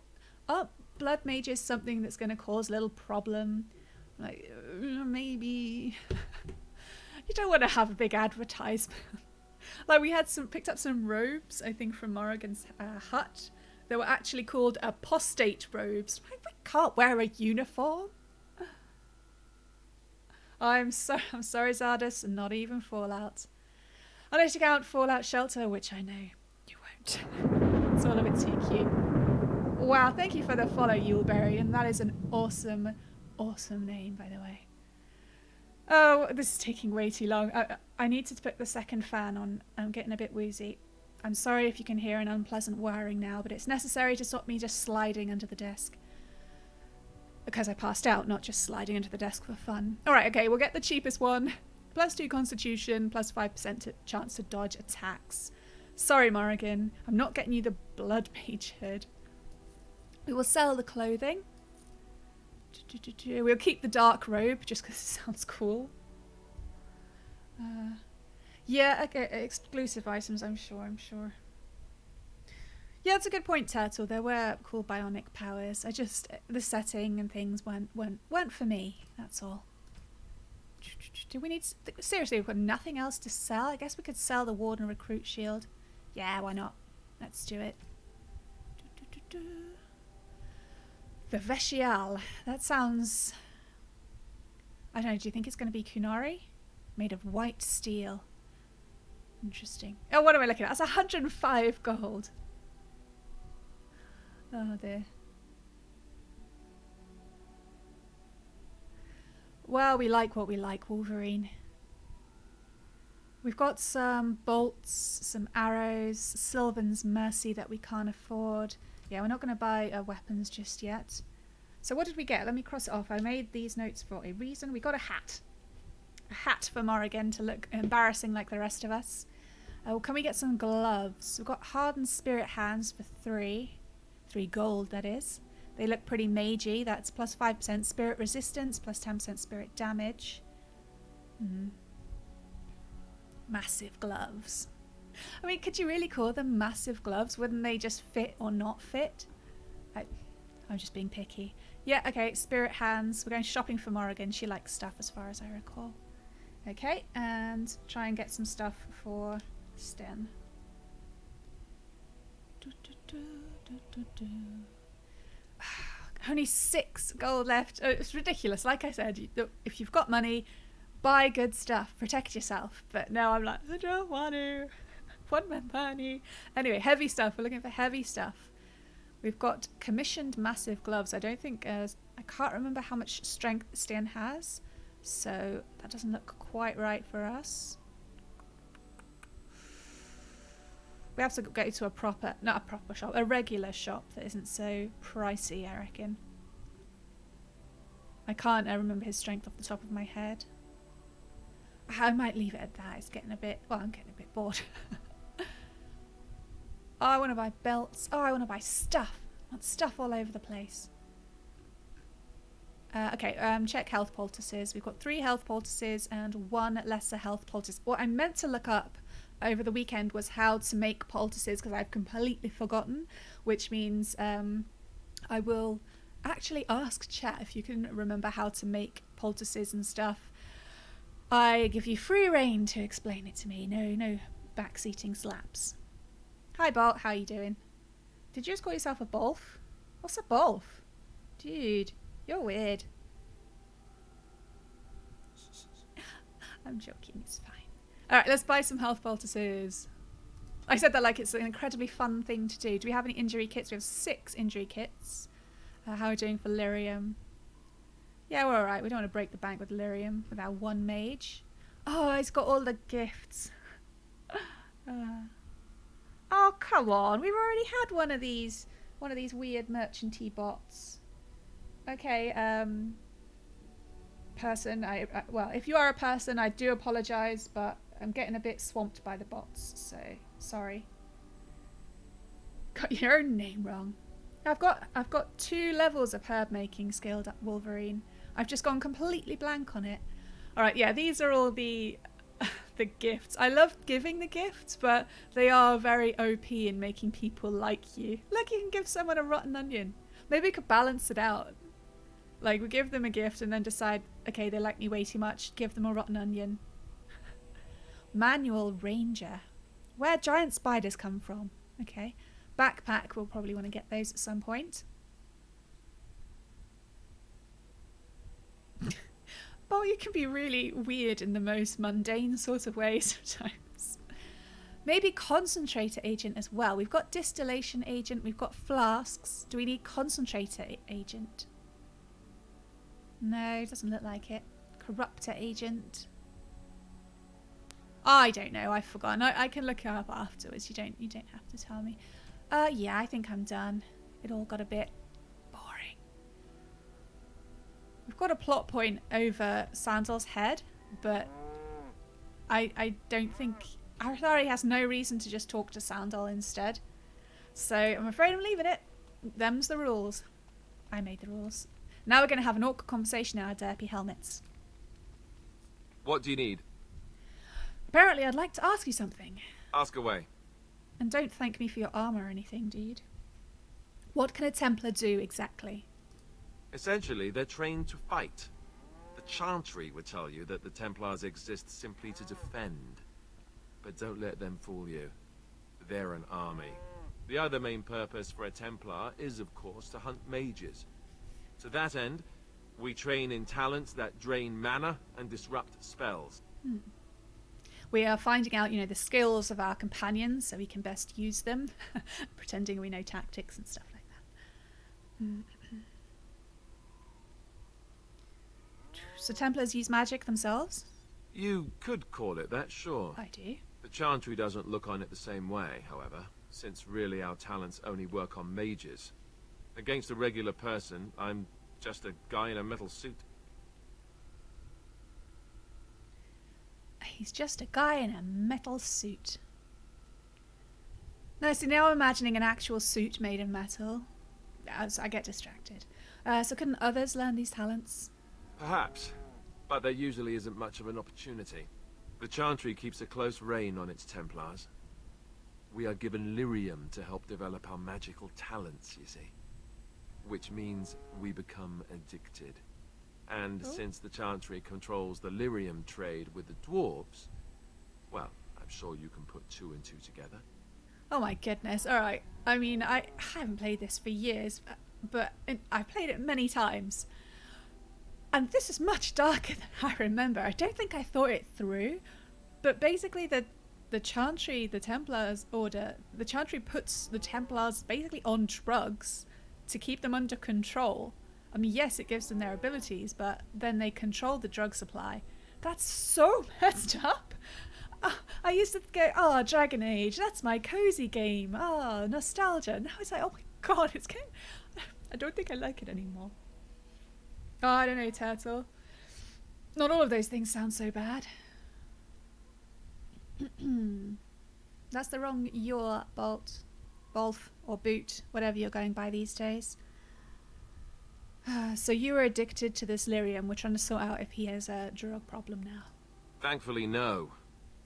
oh, Blood Mage is something that's going to cause a little problem. Like, maybe... You don't want to have a big advertisement. Like, we had picked up some robes, I think, from Morrigan's hut. They were actually called apostate robes. Like, we can't wear a uniform. I'm sorry, Zardas, not even Fallout. Unless you count Fallout Shelter, which I know you won't. It's all a bit too cute. Wow, thank you for the follow, Yuleberry, and that is an awesome, awesome name, by the way. Oh, this is taking way too long. I need to put the second fan on. I'm getting a bit woozy. I'm sorry if you can hear an unpleasant whirring now, but it's necessary to stop me just sliding under the desk. Because I passed out, not just sliding under the desk for fun. Alright, okay, we'll get the cheapest one. +2 constitution, +5% chance to dodge attacks. Sorry, Morrigan. I'm not getting you the Blood Mage Hood. We will sell the clothing. We'll keep the dark robe, just because it sounds cool. Yeah, okay, exclusive items, I'm sure. Yeah, that's a good point, Turtle. There were cool bionic powers. The setting and things weren't for me, that's all. Do we need... Seriously, we've got nothing else to sell? I guess we could sell the Warden Recruit Shield. Yeah, why not? Let's do it. The Veshial. That sounds... I don't know, do you think it's going to be Kunari? Made of white steel. Interesting. Oh, what am I looking at? That's 105 gold. Oh dear. Well, we like what we like, Wolverine. We've got some bolts, some arrows, Sylvan's Mercy that we can't afford. Yeah, we're not going to buy weapons just yet. So what did we get? Let me cross it off. I made these notes for a reason. We got a hat. A hat for Morrigan to look embarrassing like the rest of us. Can we get some gloves? We've got Hardened Spirit Hands for 3 gold, that is. They look pretty magey. That's +5% spirit resistance, +10% spirit damage. Massive gloves. I mean, could you really call them massive gloves? Wouldn't they just fit or not fit? I'm just being picky. Yeah, okay, Spirit Hands. We're going shopping for Morrigan. She likes stuff as far as I recall. Okay, and try and get some stuff for Sten. Only 6 gold left. Oh, it's ridiculous. Like I said, if you've got money, buy good stuff. Protect yourself. But no, I'm like, I don't want to. Want my money. Anyway, heavy stuff. We're looking for heavy stuff. We've got commissioned massive gloves. I don't think... I can't remember how much strength Sten has. So that doesn't look quite right for us. We have to go to a proper... Not a proper shop. A regular shop that isn't so pricey, I reckon. I can't remember his strength off the top of my head. I might leave it at that. It's getting a bit... Well, I'm getting a bit bored. Oh, I want to buy belts. Oh, I want to buy stuff. I want stuff all over the place. Okay, check health poultices. We've got 3 health poultices and 1 lesser health poultice. What I meant to look up over the weekend was how to make poultices, because I've completely forgotten, which means I will actually ask chat if you can remember how to make poultices and stuff. I give you free rein to explain it to me. No backseating slaps. Hi Bolt, how you doing? Did you just call yourself a Bolf? What's a Bolf? Dude, you're weird. I'm joking, it's fine. Alright, let's buy some health poultices. I said that like it's an incredibly fun thing to do. Do we have any injury kits? We have 6 injury kits. How are we doing for lyrium? Yeah, we're alright. We don't want to break the bank with lyrium with our 1 mage. Oh, he's got all the gifts. Oh, come on. We've already had one of these weird merchanty bots. Okay, person, well, if you are a person, I do apologize, but I'm getting a bit swamped by the bots, so sorry. Got your own name wrong. I've got 2 levels of herb making skilled at Wolverine. I've just gone completely blank on it. All right, yeah, these are all the the gifts. I love giving the gifts, but they are very OP in making people like you. Look, you can give someone a rotten onion. Maybe we could balance it out. Like, we give them a gift and then decide, okay, they like me way too much, give them a rotten onion. Manual Ranger. Where giant spiders come from. Okay. Backpack, we'll probably want to get those at some point. But you can be really weird in the most mundane sort of way sometimes. Maybe concentrator agent as well. We've got distillation agent, we've got flasks. Do we need concentrator agent? No, doesn't look like it. Corruptor agent. I don't know, I've forgotten. I can look it up afterwards. You don't have to tell me. Yeah, I think I'm done. It all got a bit boring. We've got a plot point over Sandal's head, but I don't think Arthari has no reason to just talk to Sandal instead. So I'm afraid I'm leaving it. Them's the rules. I made the rules. Now we're going to have an awkward conversation in our derpy helmets. What do you need? Apparently I'd like to ask you something. Ask away. And don't thank me for your armour or anything, dude. What can a Templar do exactly? Essentially, they're trained to fight. The Chantry would tell you that the Templars exist simply to defend. But don't let them fool you. They're an army. The other main purpose for a Templar is, of course, to hunt mages. To that end, we train in talents that drain mana and disrupt spells. We are finding out, the skills of our companions so we can best use them, pretending we know tactics and stuff like that. So Templars use magic themselves? You could call it that, sure. I do. The Chantry doesn't look on it the same way, however, since really our talents only work on mages. Against a regular person, I'm just a guy in a metal suit. He's just a guy in a metal suit. No, see, now I'm imagining an actual suit made of metal. As I get distracted. So couldn't others learn these talents? Perhaps, but there usually isn't much of an opportunity. The Chantry keeps a close rein on its Templars. We are given lyrium to help develop our magical talents, you see. Which means we become addicted. And since the Chantry controls the lyrium trade with the dwarves, well, I'm sure you can put 2 and 2 together. Oh my goodness, alright. I mean, I haven't played this for years, but I've played it many times. And this is much darker than I remember. I don't think I thought it through. But basically the Chantry, the Templars order, the Chantry puts the Templars basically on drugs to keep them under control. I mean, yes, it gives them their abilities, but then they control the drug supply. That's so messed up. I used to go, Dragon Age, that's my cozy game. Nostalgia. Now it's like, oh my god, it's getting... I don't think I like it anymore. Oh, I don't know, Turtle. Not all of those things sound so bad. That's the wrong bolt, bolf, or boot, whatever you're going by these days. So you were addicted to this lyrium. We're trying to sort out if he has a drug problem now. Thankfully, no.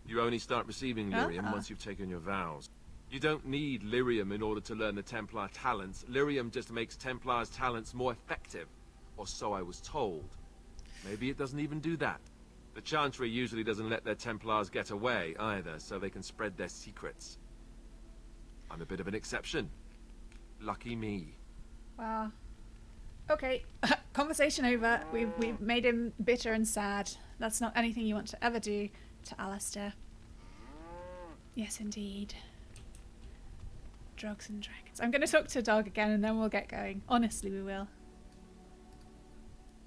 You only start receiving lyrium once you've taken your vows. You don't need lyrium in order to learn the Templar talents. Lyrium just makes Templar's talents more effective. Or so I was told. Maybe it doesn't even do that. The Chantry usually doesn't let their Templars get away either, so they can spread their secrets. I'm a bit of an exception. Lucky me. Wow. Okay, conversation over. We've made him bitter and sad. That's not anything you want to ever do to Alistair. Yes, indeed. Drugs and dragons. I'm going to talk to Dog again and then we'll get going. Honestly, we will.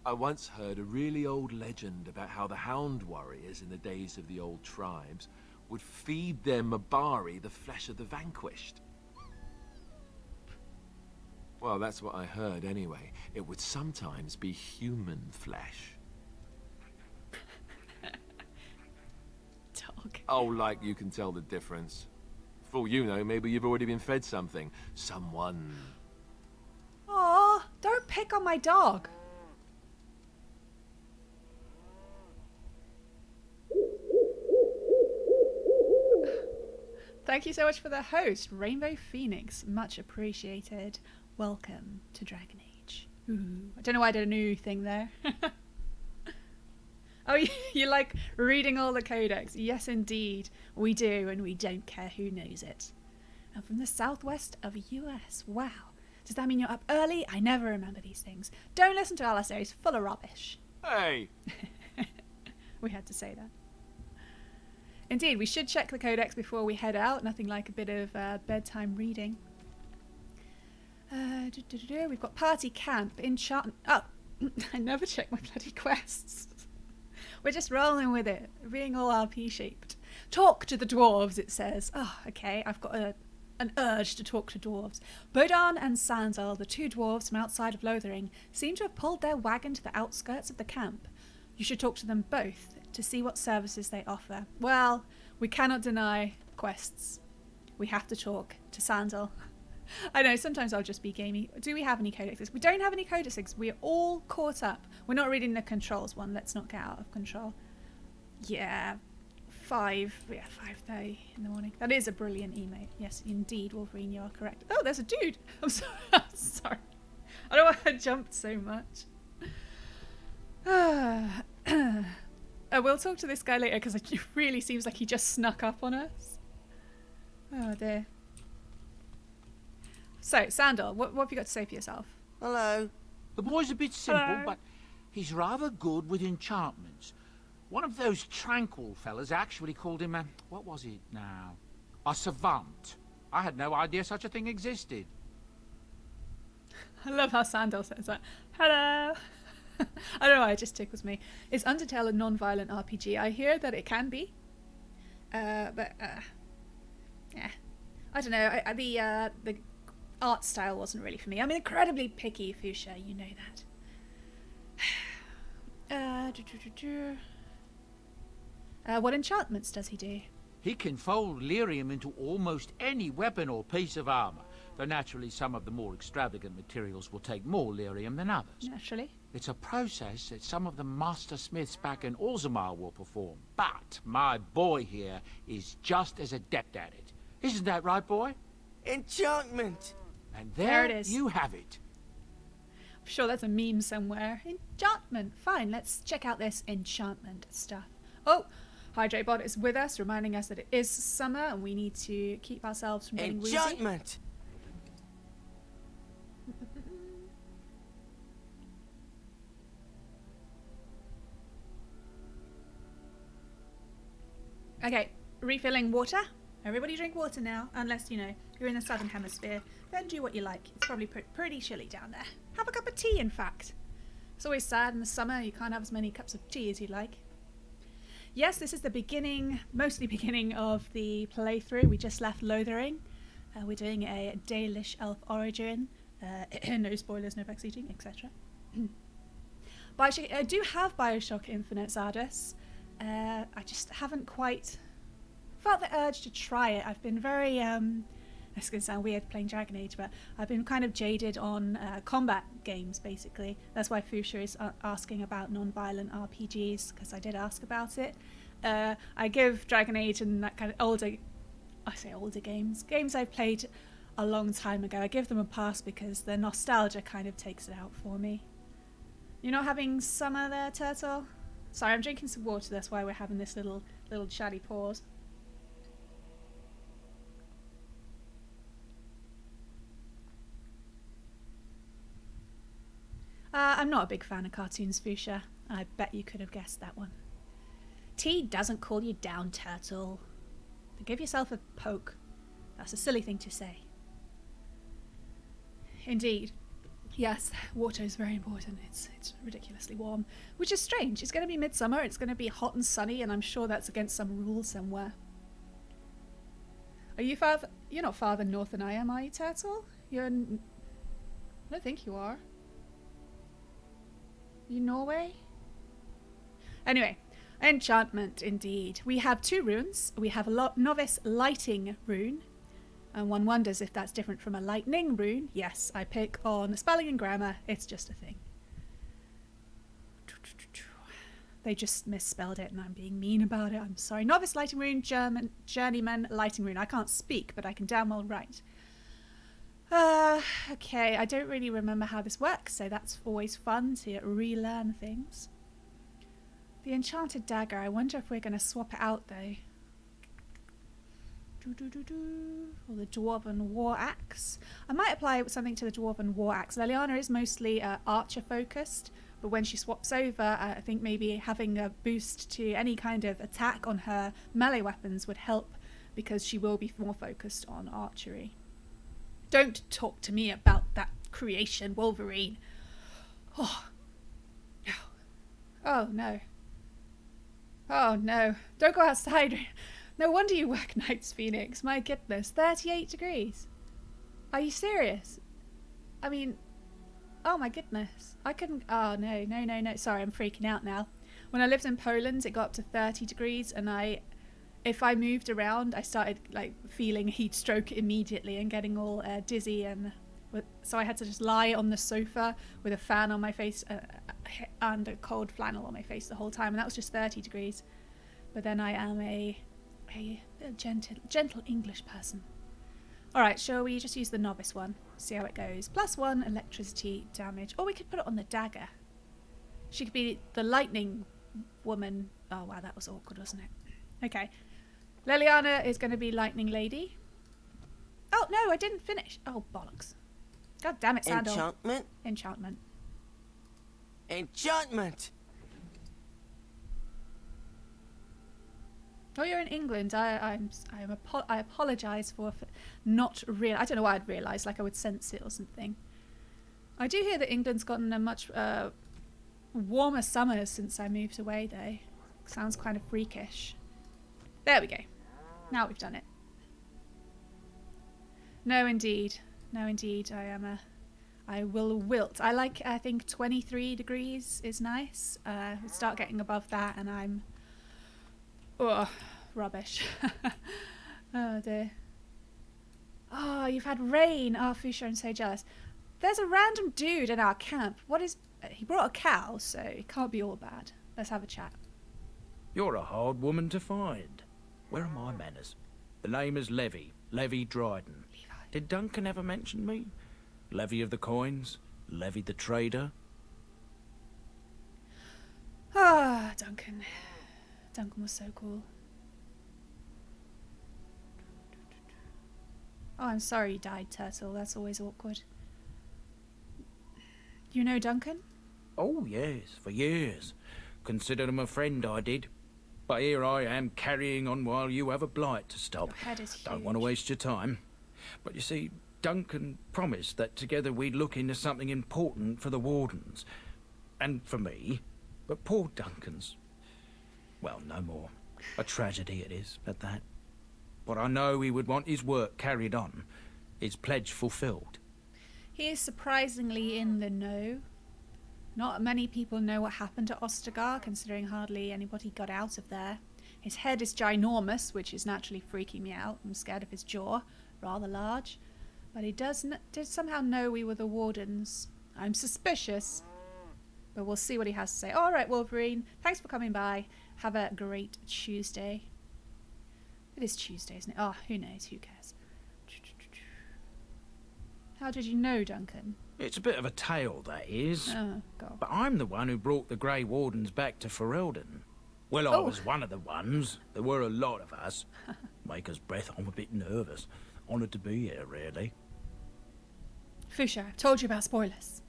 I once heard a really old legend about how the Hound warriors in the days of the old tribes would feed their Mabari the flesh of the vanquished. Well, that's what I heard anyway. It would sometimes be human flesh. Dog. Oh, like you can tell the difference. For all you know, maybe you've already been fed something. Someone. Aw, don't pick on my dog. Thank you so much for the host, Rainbow Phoenix. Much appreciated. Welcome to Dragon Age. Ooh, I don't know why I did a new thing there. Oh, you like reading all the Codex? Yes, indeed. We do, and we don't care who knows it. And from the southwest of US. Wow. Does that mean you're up early? I never remember these things. Don't listen to Alistair, he's full of rubbish. Hey! We had to say that. Indeed, we should check the Codex before we head out. Nothing like a bit of bedtime reading. We've got party camp, enchantment. Oh, I never check my bloody quests. We're just rolling with it, being all RP shaped. Talk to the dwarves, it says. Oh, okay, I've got an urge to talk to dwarves. Bodon and Sandal, the two dwarves from outside of Lothering, seem to have pulled their wagon to the outskirts of the camp. You should talk to them both to see what services they offer. Well, we cannot deny quests. We have to talk to Sandal. I know, sometimes I'll just be gamey. Do we have any codexes? We don't have any codexes. We're all caught up. We're not reading the controls one. Let's not get out of control. Yeah, 5:30 in the morning. That is a brilliant email. Yes, indeed, Wolverine, you are correct. Oh, there's a dude. I'm sorry. I'm sorry. I don't know why I jumped so much. We'll talk to this guy later because it really seems like he just snuck up on us. Oh dear. So, Sandal, what have you got to say for yourself? Hello. The boy's a bit simple, Hello. but he's rather good with enchantments. One of those tranquil fellas actually called him a... what was it now? A savant. I had no idea such a thing existed. I love how Sandal says that. Hello. I don't know why, it just tickles me. Is Undertale a non-violent RPG? I hear that it can be. Yeah. I don't know. The art style wasn't really for me. I'm incredibly picky, Fuchsia. You know that. What enchantments does he do? He can fold lyrium into almost any weapon or piece of armor, though naturally some of the more extravagant materials will take more lyrium than others. Naturally. It's a process that some of the master smiths back in Orzammar will perform, but my boy here is just as adept at it. Isn't that right, boy? Enchantment! And There it is. you have it. I'm sure that's a meme somewhere. Enchantment. Fine, let's check out this enchantment stuff. Oh, Hydrabot is with us, reminding us that it is summer and we need to keep ourselves from getting woozy. Enchantment! Okay, refilling water. Everybody drink water now, unless, you know, you're in the southern hemisphere. Then do what you like. It's probably pretty chilly down there. Have a cup of tea, in fact. It's always sad in the summer, you can't have as many cups of tea as you'd like. Yes, this is the beginning, mostly beginning of the playthrough. We just left Lothering. We're doing a Dalish elf origin. No spoilers, no backseating, etc. I do have Bioshock Infinite, Zardos. I just haven't quite felt the urge to try it. I've been very, this is going to sound weird playing Dragon Age, but I've been kind of jaded on combat games, basically. That's why Fuchsia is asking about non-violent RPGs, because I did ask about it. I give Dragon Age and that kind of older games I've played a long time ago, I give them a pass because the nostalgia kind of takes it out for me. You're not having summer there, Turtle? Sorry, I'm drinking some water, that's why we're having this little chatty pause. I'm not a big fan of cartoons, Fuchsia. I bet you could have guessed that one. Tea doesn't cool you down, Turtle. Give yourself a poke. That's a silly thing to say. Indeed. Yes, water is very important. It's ridiculously warm, which is strange. It's going to be midsummer, it's going to be hot and sunny, and I'm sure that's against some rule somewhere. Are you farther... You're not farther north than I am, are you, Turtle? You're in... I don't think you are. You Norway? Anyway, enchantment indeed. We have 2 runes. We have a novice lighting rune. And one wonders if that's different from a lightning rune. Yes, I pick on spelling and grammar. It's just a thing. They just misspelled it and I'm being mean about it. I'm sorry. Novice lighting rune, German, journeyman lighting rune. I can't speak, but I can damn well write. Okay, I don't really remember how this works, so that's always fun to relearn things. The enchanted dagger. I wonder if we're going to swap it out, though. Or the dwarven war axe. I might apply something to the dwarven war axe. Leliana is mostly archer focused, but when she swaps over, I think maybe having a boost to any kind of attack on her melee weapons would help, because she will be more focused on archery. Don't talk to me about that creation, Wolverine. Oh no. Oh no. Oh no. Don't go outside. No wonder you work nights, Phoenix. My goodness. 38 degrees. Are you serious? I mean, oh my goodness. I couldn't... Oh no, no, no, no. Sorry, I'm freaking out now. When I lived in Poland, it got up to 30 degrees and if I moved around, I started like feeling heat stroke immediately and getting all dizzy, and so I had to just lie on the sofa with a fan on my face and a cold flannel on my face the whole time, and that was just 30 degrees. But then I am a gentle English person. Alright, shall we just use the novice one? See how it goes. +1 electricity damage. Or we could put it on the dagger. She could be the lightning woman. Oh wow, that was awkward, wasn't it? Okay. Leliana is going to be lightning lady. Oh no, I didn't finish. Oh bollocks. God damn it, Sandal. Enchantment? Enchantment. Enchantment! Oh, you're in England. I apologise for not real. I don't know why I'd realise, like I would sense it or something. I do hear that England's gotten a much warmer summer since I moved away, though. Sounds kind of freakish. There we go. Now we've done it. No, indeed. No, indeed. I will wilt. I think 23 degrees is nice. We'll start getting above that, and I'm... Oh, rubbish. Oh dear. Oh, you've had rain. Oh, Fusha, I'm so jealous. There's a random dude in our camp. What is... He brought a cow, so it can't be all bad. Let's have a chat. You're a hard woman to find. Where are my manners? The name is Levy. Levy Dryden. Levi. Did Duncan ever mention me? Levy of the coins? Levy the trader? Ah, Duncan. Duncan was so cool. Oh, I'm sorry you died, Turtle. That's always awkward. You know Duncan? Oh, yes, for years. Considered him a friend, I did. But here I am carrying on while you have a blight to stop. Your head is huge. Don't want to waste your time. But you see, Duncan promised that together we'd look into something important for the Wardens. And for me. But poor Duncan's... well, no more. A tragedy it is, at that. But I know he would want his work carried on. His pledge fulfilled. He is surprisingly in the know. Not many people know what happened to Ostagar, considering hardly anybody got out of there. His head is ginormous, which is naturally freaking me out. I'm scared of his jaw, rather large. But he did somehow know we were the Wardens. I'm suspicious. But we'll see what he has to say. All right, Wolverine. Thanks for coming by. Have a great Tuesday. It is Tuesday, isn't it? Oh, who knows? Who cares? How did you know, Duncan? It's a bit of a tale, that is. Oh, God. But I'm the one who brought the Grey Wardens back to Ferelden. Well, I was one of the ones. There were a lot of us. Maker's breath, I'm a bit nervous. Honoured to be here, really. Fusha, I've told you about spoilers.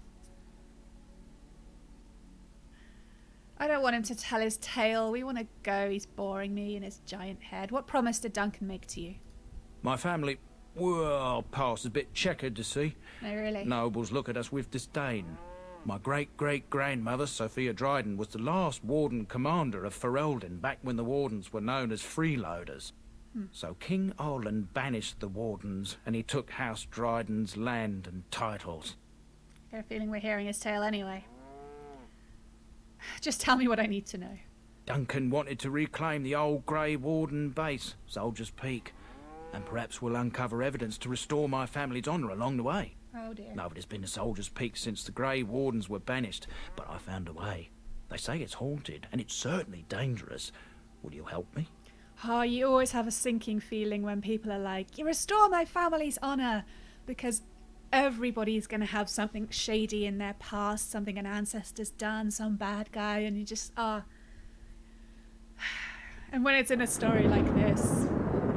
I don't want him to tell his tale. We want to go. He's boring me in his giant head. What promise did Duncan make to you? My family... Well, past a bit checkered to see. No, really. Nobles look at us with disdain. My great-great-grandmother, Sophia Dryden, was the last warden commander of Ferelden back when the wardens were known as freeloaders. So King Olin banished the wardens, and he took House Dryden's land and titles. I have a feeling we're hearing his tale anyway. Just tell me what I need to know. Duncan wanted to reclaim the old Grey Warden base, Soldier's Peak, and perhaps we'll uncover evidence to restore my family's honour along the way. Oh dear. Nobody's been to Soldier's Peak since the Grey Wardens were banished, but I found a way. They say it's haunted, and it's certainly dangerous. Will you help me? Oh, you always have a sinking feeling when people are like, you restore my family's honour, because everybody's going to have something shady in their past, something an ancestor's done, some bad guy, and you just are. And when it's in a story like this,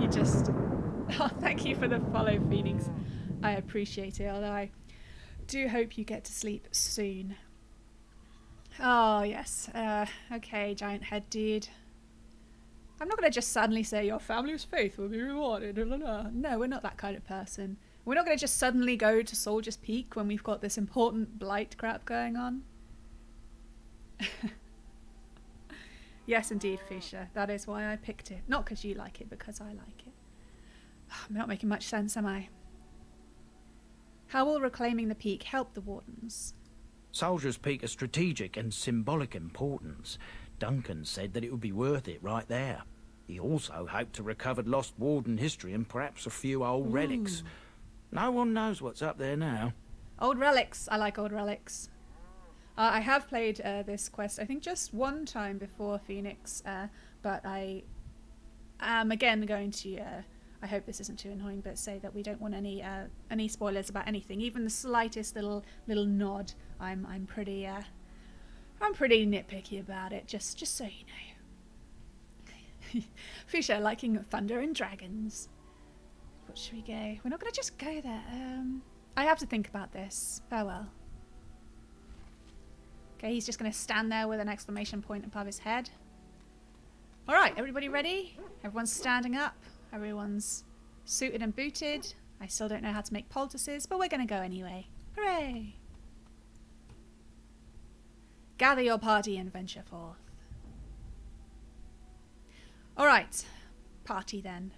you just... Oh, thank you for the follow, Phoenix. I appreciate it, although I do hope you get to sleep soon. Oh, yes. Okay, giant head dude. I'm not going to just suddenly say your family's faith will be rewarded. No, we're not that kind of person. We're not going to just suddenly go to Soldier's Peak when we've got this important blight crap going on. Yes, indeed, Fisher. That is why I picked it. Not because you like it, because I like it. I'm not making much sense, am I? How will reclaiming the peak help the Wardens? Soldier's Peak has strategic and symbolic importance. Duncan said that it would be worth it right there. He also hoped to recover lost Warden history and perhaps a few old relics. No one knows what's up there now. Old relics. I like old relics. I have played this quest, I think, just one time before Phoenix, but I am again going to... I hope this isn't too annoying, but say that we don't want any spoilers about anything, even the slightest little nod. I'm pretty nitpicky about it. Just so you know. Fisher liking thunder and dragons. What should we go? We're not going to just go there. I have to think about this. Farewell. Okay, he's just going to stand there with an exclamation point above his head. All right, everybody ready? Everyone's standing up. Everyone's suited and booted. I still don't know how to make poultices, but we're going to go anyway. Hooray! Gather your party and venture forth. All right, party then.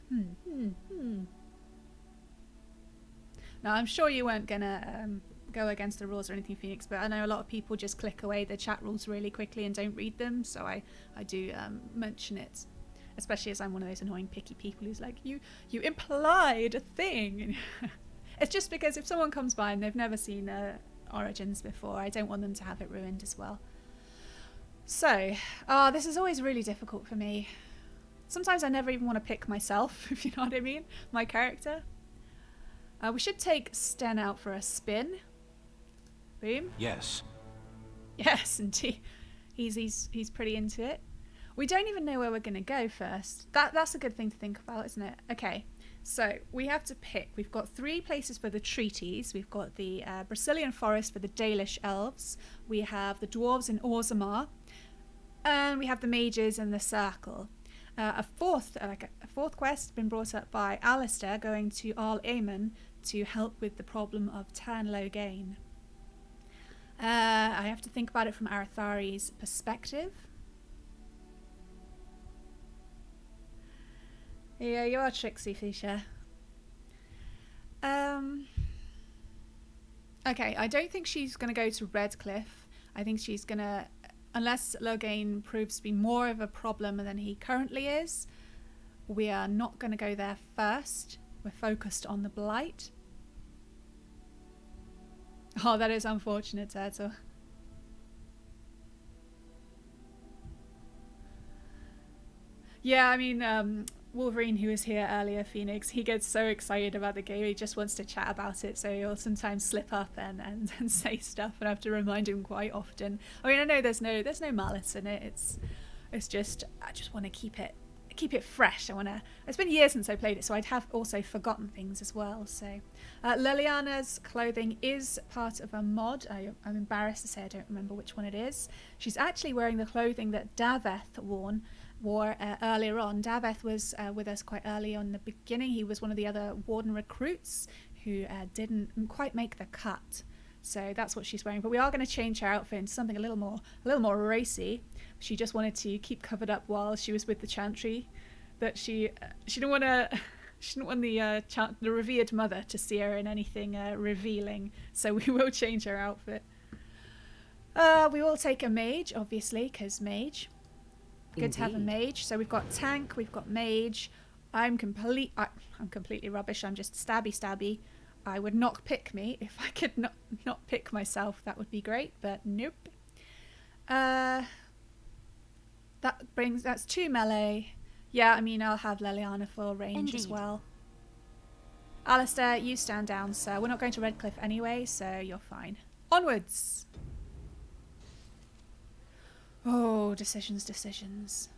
Now, I'm sure you weren't going to go against the rules or anything, Phoenix, but I know a lot of people just click away the chat rules really quickly and don't read them, so I do mention it. Especially as I'm one of those annoying picky people who's like, you implied a thing. It's just because if someone comes by and they've never seen Origins before, I don't want them to have it ruined as well. So, this is always really difficult for me. Sometimes I never even want to pick myself, if you know what I mean, my character. We should take Sten out for a spin. Boom. Yes. Yes, indeed. He's pretty into it. We don't even know where we're going to go first. That's a good thing to think about, isn't it? Okay, so we have to pick. We've got 3 places for the treaties. We've got the Brazilian forest for the Dalish elves. We have the dwarves in Orzammar. And we have the mages in the circle. A fourth quest been brought up by Alistair going to Arl Aemon to help with the problem of Turn Logain. I have to think about it from Arathari's perspective. Yeah, you are tricksy, Fisher. Okay, I don't think she's going to go to Redcliffe. I think she's going to, unless Logain proves to be more of a problem than he currently is, we are not going to go there first. We're focused on the Blight. Oh, that is unfortunate, Turtle. Yeah, I mean, Wolverine, who was here earlier, Phoenix, he gets so excited about the game, he just wants to chat about it, so he'll sometimes slip up and say stuff, and I have to remind him quite often. I mean, I know there's no malice in it. It's just I just want to keep it fresh. It's been years since I played it, so I'd have also forgotten things as well. So Liliana's clothing is part of a mod. I'm embarrassed to say I don't remember which one it is. She's actually wearing the clothing that Daveth worn war earlier on. Daveth was with us quite early on in the beginning. He was one of the other warden recruits who didn't quite make the cut. So that's what she's wearing. But we are going to change her outfit into something a little more racy. She just wanted to keep covered up while she was with the Chantry. That she didn't want to. She didn't want the revered mother to see her in anything revealing. So we will change her outfit. We will take a mage, obviously, because mage. Good to have a mage. So we've got tank, we've got mage. I'm completely rubbish. I'm just stabby. I would not pick me. If I could not pick myself, that would be great, but nope. That's 2 melee. Yeah, I mean, I'll have Leliana for range as well. Alistair, you stand down, sir. We're not going to Redcliffe anyway, so you're fine. Onwards! Oh, decisions.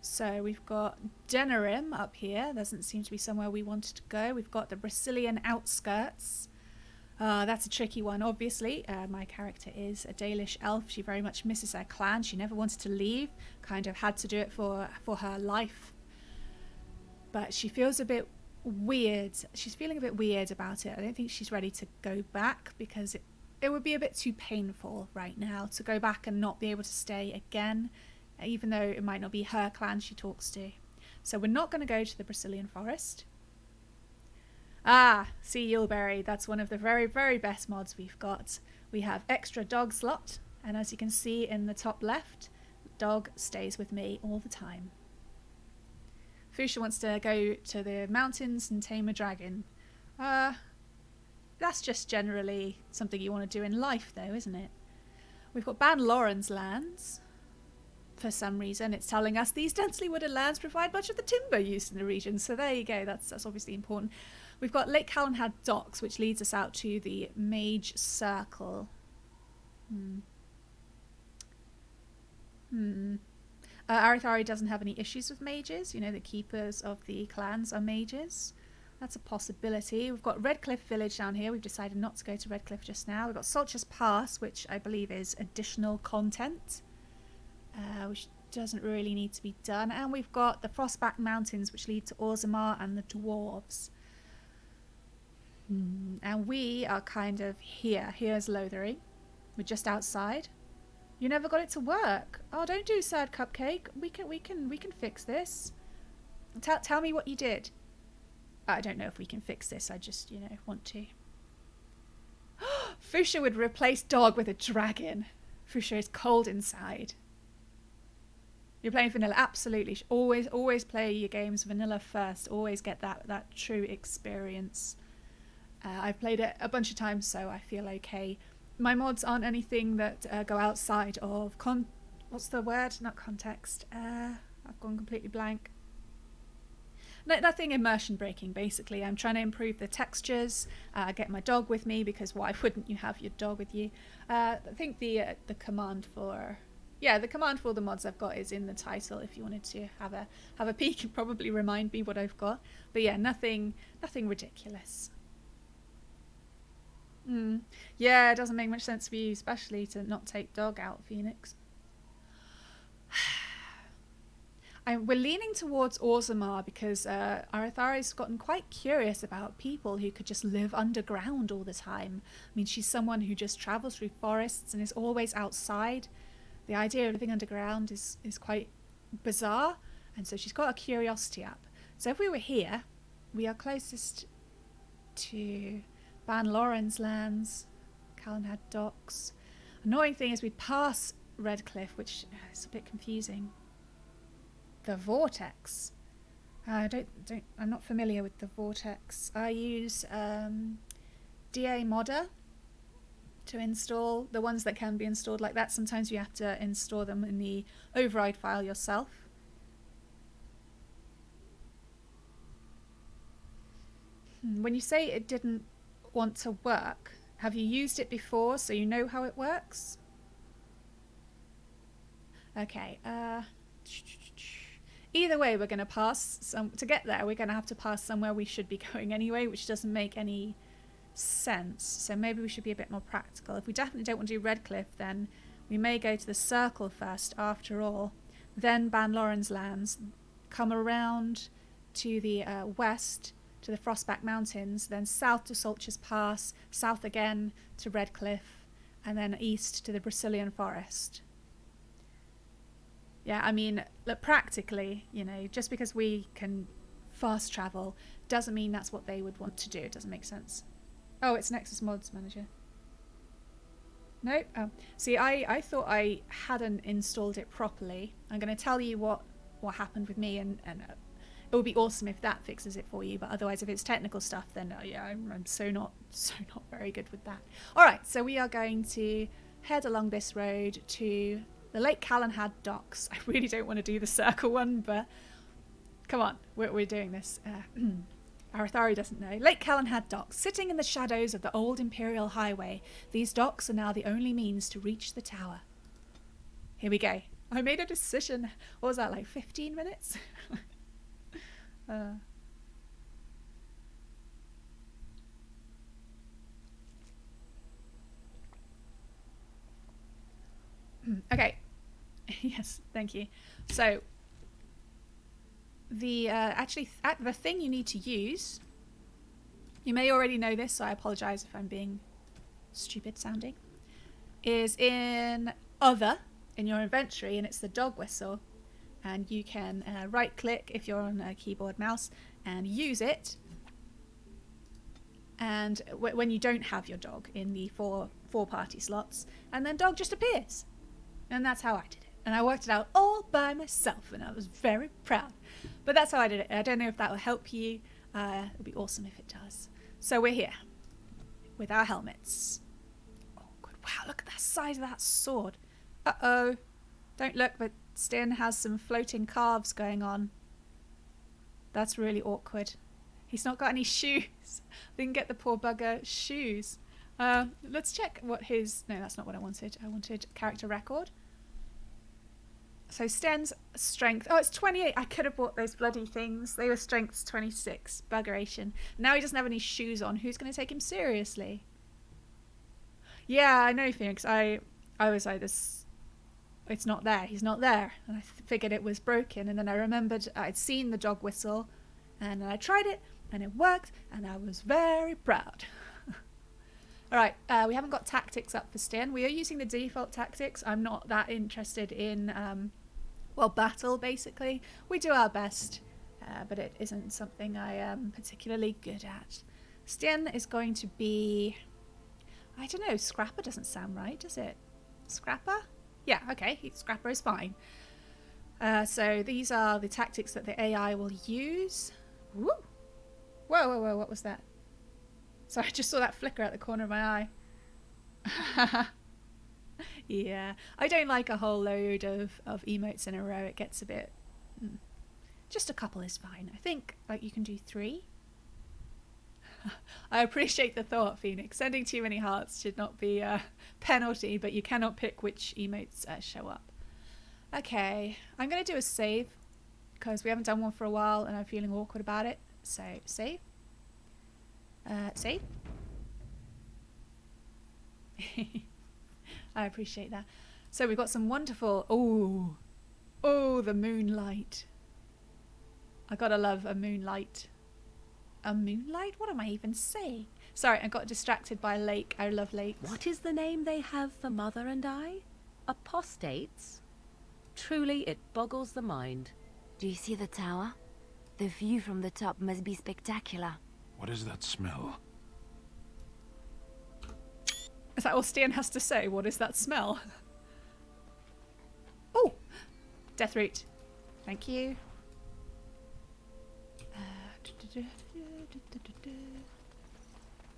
So we've got Denerim up here. Doesn't seem to be somewhere we wanted to go. We've got the Brazilian outskirts. That's a tricky one, obviously. My character is a Dalish elf. She very much misses her clan. She never wanted to leave. Kind of had to do it for her life. But she feels a bit weird. She's feeling a bit weird about it. I don't think she's ready to go back because it would be a bit too painful right now to go back and not be able to stay again, even though it might not be her clan she talks to. So we're not going to go to the Brazilian forest. See Yulberry. That's one of the very, very best mods we've got. We have extra dog slot, and as you can see in the top left, dog stays with me all the time. Fusha wants to go to the mountains and tame a dragon. That's just generally something you want to do in life, though, isn't it? We've got Ban Lauren's lands. For some reason, it's telling us these densely wooded lands provide much of the timber used in the region. So there you go. That's obviously important. We've got Lake Callanhead Docks, which leads us out to the Mage Circle. Arithari doesn't have any issues with mages. You know, the keepers of the clans are mages. That's a possibility. We've got Redcliffe Village down here. We've decided not to go to Redcliffe just now. We've got Salters Pass, which I believe is additional content, which doesn't really need to be done. And we've got the Frostback Mountains, which lead to Orzammar and the Dwarves. And we are kind of here. Here's Lothering. We're just outside. You never got it to work. Oh, don't do sad cupcake. We can fix this. Tell me what you did. I don't know if we can fix this. I just, want to. Fusha would replace dog with a dragon. Fusha is cold inside. You're playing vanilla. Absolutely. Always play your games vanilla first. Always get that true experience. I've played it a bunch of times, so I feel okay. My mods aren't anything that go outside of what's the word? Not context. I've gone completely blank. Nothing immersion breaking, basically. I'm trying to improve the textures, get my dog with me, because why wouldn't you have your dog with you? I think the command for the mods I've got is in the title. If you wanted to have a peek and probably remind me what I've got. But yeah, nothing ridiculous. Yeah, it doesn't make much sense for you, especially to not take dog out, Phoenix. We're leaning towards Orzammar because Arithari's gotten quite curious about people who could just live underground all the time. I mean, she's someone who just travels through forests and is always outside. The idea of living underground is quite bizarre, and so she's got a curiosity up. So if we were here, we are closest to Ban Lauren's lands, Callanhead Docks. Annoying thing is we pass Redcliffe, which is a bit confusing. The Vortex. I'm not familiar with the Vortex. I use DA Modder to install the ones that can be installed like that. Sometimes you have to install them in the override file yourself. When you say it didn't want to work, have you used it before so you know how it works? Okay, either way, we're going to pass to get there. We're going to have to pass somewhere we should be going anyway, which doesn't make any sense. So maybe we should be a bit more practical. If we definitely don't want to do Redcliffe, then we may go to the circle first after all. then Ban Loren's lands, come around to the west to the Frostback Mountains, then south to Soldiers Pass, south again to Red Cliff, and then east to the Brazilian Forest. Yeah, I mean, look, practically, you know, just because we can fast travel doesn't mean that's what they would want to do. It doesn't make sense. Oh, it's Nexus Mods Manager. Nope. Oh, see, I thought I hadn't installed it properly. I'm going to tell you what happened with me, and it would be awesome if that fixes it for you. But otherwise, if it's technical stuff, then yeah, I'm so not very good with that. All right, so we are going to head along this road to the Lake Calenhad docks. I really don't want to do the circle one, but come on, we're doing this. Arathari doesn't know. Lake Calenhad docks, sitting in the shadows of the old Imperial Highway. These docks are now the only means to reach the tower. Here we go. I made a decision. What was that, like 15 minutes? Okay. Yes, thank you. So the the thing you need to use, you may already know this, so I apologize if I'm being stupid sounding, is in Other in your inventory, and it's the dog whistle, and you can right click if you're on a keyboard mouse and use it, and when you don't have your dog in the four party slots, and then dog just appears. And that's how I did it. And I worked it out all by myself, and I was very proud. But that's how I did it. I don't know if that will help you. It would be awesome if it does. So we're here with our helmets. Oh, good. Wow, look at the size of that sword. Uh-oh. Don't look, but Stin has some floating calves going on. That's really awkward. He's not got any shoes. We can get the poor bugger shoes. Let's check what his... No, that's not what I wanted. I wanted character record. So Sten's strength... Oh, it's 28. I could have bought those bloody things. They were strengths 26. Buggeration. Now he doesn't have any shoes on. Who's going to take him seriously? Yeah, I know, Phoenix. I was like, this... It's not there. He's not there. And I figured it was broken. And then I remembered I'd seen the dog whistle. And then I tried it. And it worked. And I was very proud. Alright, we haven't got tactics up for Sten. We are using the default tactics. I'm not that interested in, well, battle, basically. We do our best, but it isn't something I am particularly good at. Sten is going to be... I don't know, Scrapper doesn't sound right, does it? Scrapper? Yeah, okay, Scrapper is fine. So these are the tactics that the AI will use. Woo! Whoa, whoa, whoa, what was that? So I just saw that flicker at the corner of my eye. Yeah, I don't like a whole load of emotes in a row. It gets a bit... Just a couple is fine. I think like you can do 3. I appreciate the thought, Phoenix. Sending too many hearts should not be a penalty, but you cannot pick which emotes show up. Okay, I'm going to do a save because we haven't done one for a while and I'm feeling awkward about it. So, save. Save. I appreciate that. So we've got some wonderful... Oh, the moonlight. I gotta love a moonlight. A moonlight? What am I even saying? Sorry, I got distracted by a lake. I love lakes. What is the name they have for Mother and I? Apostates? Truly, it boggles the mind. Do you see the tower? The view from the top must be spectacular. What is that smell? Is that all Stian has to say? What is that smell? Oh! Deathroot. Thank you.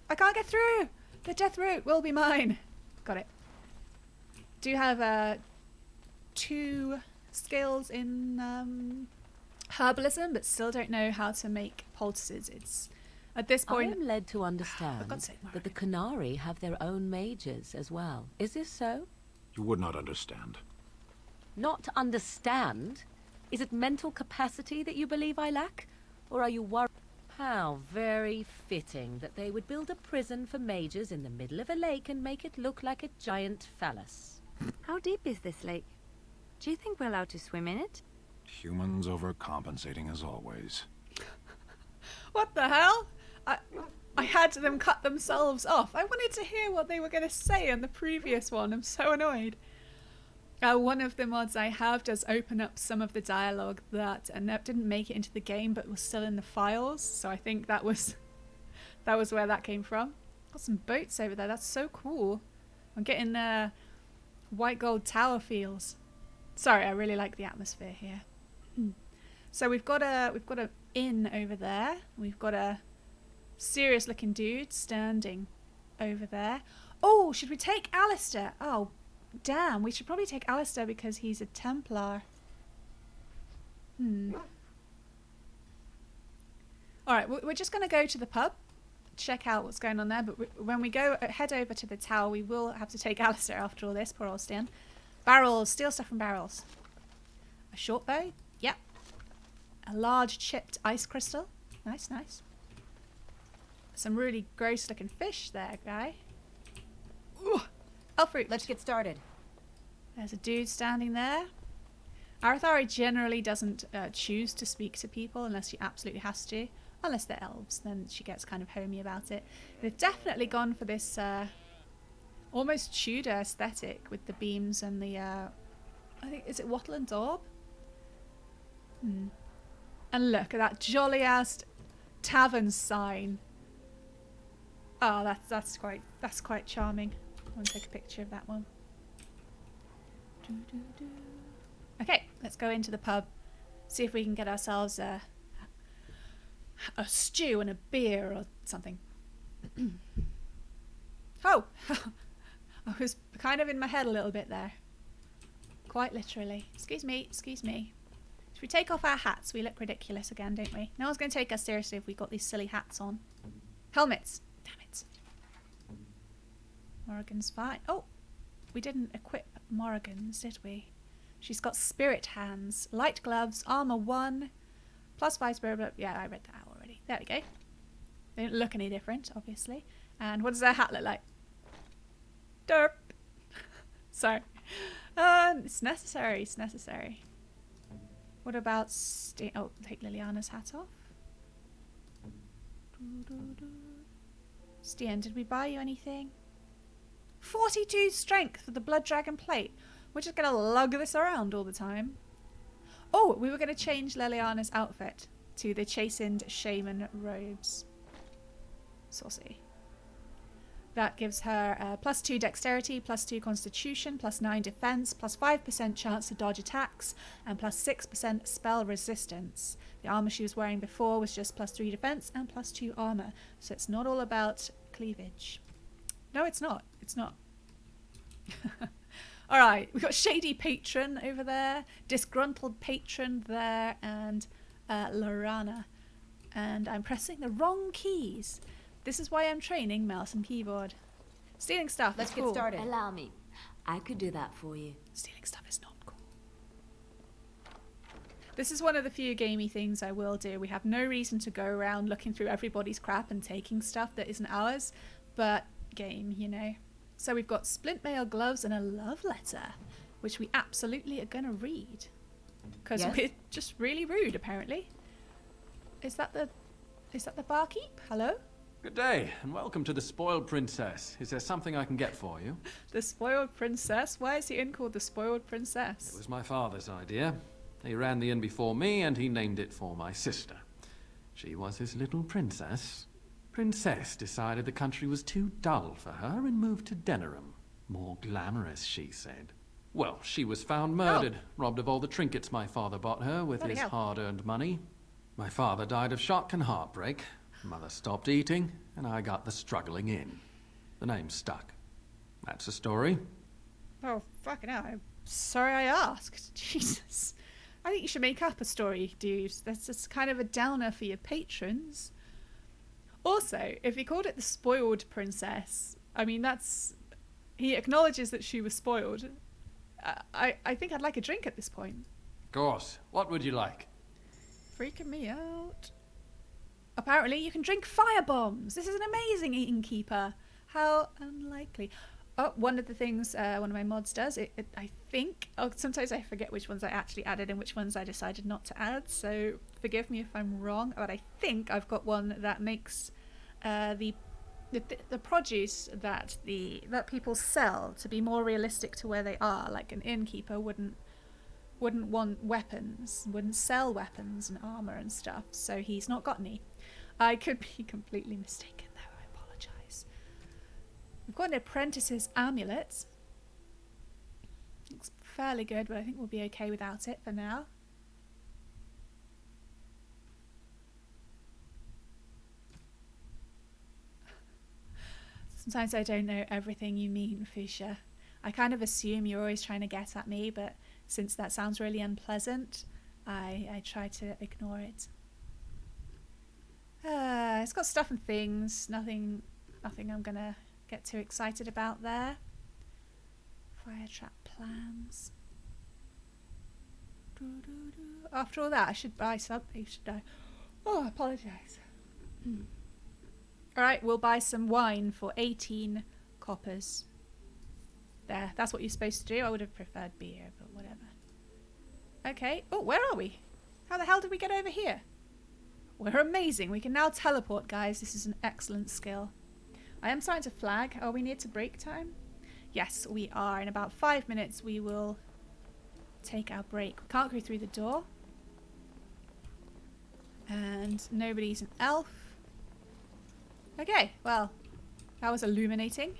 I can't get through! The Deathroot will be mine! Got it. Do you have 2 skills in herbalism, but still don't know how to make poultices. It's... At this point, I am led to understand that the Canary have their own mages as well. Is this so? You would not understand. Not understand? Is it mental capacity that you believe I lack? Or are you worried? How very fitting that they would build a prison for mages in the middle of a lake and make it look like a giant phallus. How deep is this lake? Do you think we're allowed to swim in it? Humans overcompensating as always. What the hell? I had them cut themselves off. I wanted to hear what they were going to say on the previous one. I'm so annoyed. One of the mods I have does open up some of the dialogue that didn't make it into the game but was still in the files. So I think that was where that came from. Got some boats over there. That's so cool. I'm getting white gold tower feels. Sorry, I really like the atmosphere here. So we've got a inn over there. We've got a serious looking dude standing over there. Oh, should we take Alistair? Oh, damn. We should probably take Alistair because he's a Templar. Alright, we're just going to go to the pub, check out what's going on there, but when we head over to the tower, we will have to take Alistair after all this, poor old Stan. Barrels, steal stuff from barrels. A short bow, yep. A large chipped ice crystal, nice, nice. Some really gross looking fish there, guy. Ooh, elf fruit. Let's get started. There's a dude standing there. Arathari generally doesn't choose to speak to people unless she absolutely has to. Unless they're elves, then she gets kind of homey about it. They've definitely gone for this almost Tudor aesthetic with the beams and the, I think, is it wattle and daub? And look at that jolly ass tavern sign. Oh, that's quite charming. I want to take a picture of that one. Okay, let's go into the pub. See if we can get ourselves a stew and a beer or something. Oh, I was kind of in my head a little bit there. Quite literally. Excuse me, excuse me. Should we take off our hats? We look ridiculous again, don't we? No one's going to take us seriously if we got these silly hats on. Helmets. Damn it. Morrigan's fine. Oh, we didn't equip Morrigan's, did we? She's got spirit hands, light gloves, armor 1, +5 spirit, but yeah, I read that out already. There we go. They don't look any different, obviously. And what does her hat look like? Derp. Sorry. It's necessary, it's necessary. What about oh, take Liliana's hat off. Stian, did we buy you anything? 42 strength for the Blood Dragon plate. We're just going to lug this around all the time. Oh, we were going to change Liliana's outfit to the chastened shaman robes. Saucy. That gives her +2 dexterity, +2 constitution, +9 defense, +5% chance to dodge attacks, and +6% spell resistance. The armor she was wearing before was just +3 defense and +2 armor. So it's not all about cleavage. No, it's not. It's not. Alright, we've got Shady Patron over there, Disgruntled Patron there, and Lorana. And I'm pressing the wrong keys. This is why I'm training mouse and keyboard. Stealing stuff, Let's cool. get started. Allow me. I could do that for you. Stealing stuff is not cool. This is one of the few gamey things I will do. We have no reason to go around looking through everybody's crap and taking stuff that isn't ours, but game, you know. So we've got splint mail gloves and a love letter, which we absolutely are going to read. Because we're just really rude, apparently. Is that the barkeep? Hello? Good day, and welcome to the Spoiled Princess. Is there something I can get for you? The Spoiled Princess? Why is the inn called the Spoiled Princess? It was my father's idea. He ran the inn before me, and he named it for my sister. She was his little princess. Princess decided the country was too dull for her and moved to Denerim. More glamorous, she said. Well, she was found murdered, robbed of all the trinkets my father bought her with his hard-earned money. My father died of shock and heartbreak. Mother stopped eating, and I got the struggling in. The name stuck. That's the story. Oh, fucking hell. I'm sorry I asked. Jesus. I think you should make up a story, dude. That's just kind of a downer for your patrons. Also, if he called it the Spoiled Princess, I mean, that's... He acknowledges that she was spoiled. I think I'd like a drink at this point. Of course. What would you like? Freaking me out. Apparently, you can drink fire bombs. This is an amazing innkeeper. How unlikely. Oh, one of the things one of my mods does, I think, sometimes I forget which ones I actually added and which ones I decided not to add, so forgive me if I'm wrong, but I think I've got one that makes the produce that people sell to be more realistic to where they are. Like an innkeeper wouldn't want weapons, wouldn't sell weapons and armor and stuff, so he's not got any. I could be completely mistaken though, I apologise. We've got an apprentice's amulet. Looks fairly good, but I think we'll be okay without it for now. Sometimes I don't know everything you mean, Fuchsia. I kind of assume you're always trying to get at me, but since that sounds really unpleasant, I try to ignore it. It's got stuff and things. Nothing I'm gonna get too excited about there. Fire trap plans. After all that, I should buy something, should I? Oh, I apologise. Alright, we'll buy some wine for 18 coppers. There, that's what you're supposed to do. I would have preferred beer, but whatever. Okay. Oh, where are we? How the hell did we get over here? We're amazing. We can now teleport, guys. This is an excellent skill. I am starting to flag. Are we near to break time? Yes, we are. In about 5 minutes, we will take our break. We can't go through the door. And nobody's an elf. Okay, well, that was illuminating.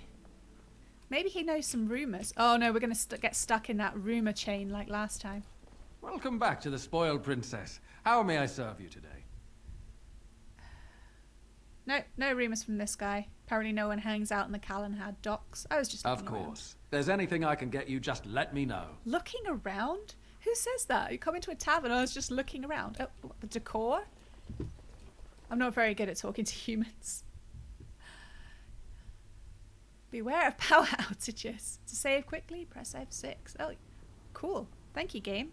Maybe he knows some rumours. Oh no, we're going to get stuck in that rumour chain like last time. Welcome back to the Spoiled Princess. How may I serve you today? No rumours from this guy. Apparently no one hangs out in the Calenhad docks. I was just looking around. Of course. If there's anything I can get you, just let me know. Looking around? Who says that? You come into a tavern, I was just looking around. Oh, what, the decor? I'm not very good at talking to humans. Beware of power outages. To save quickly, press F6. Oh, cool. Thank you, game.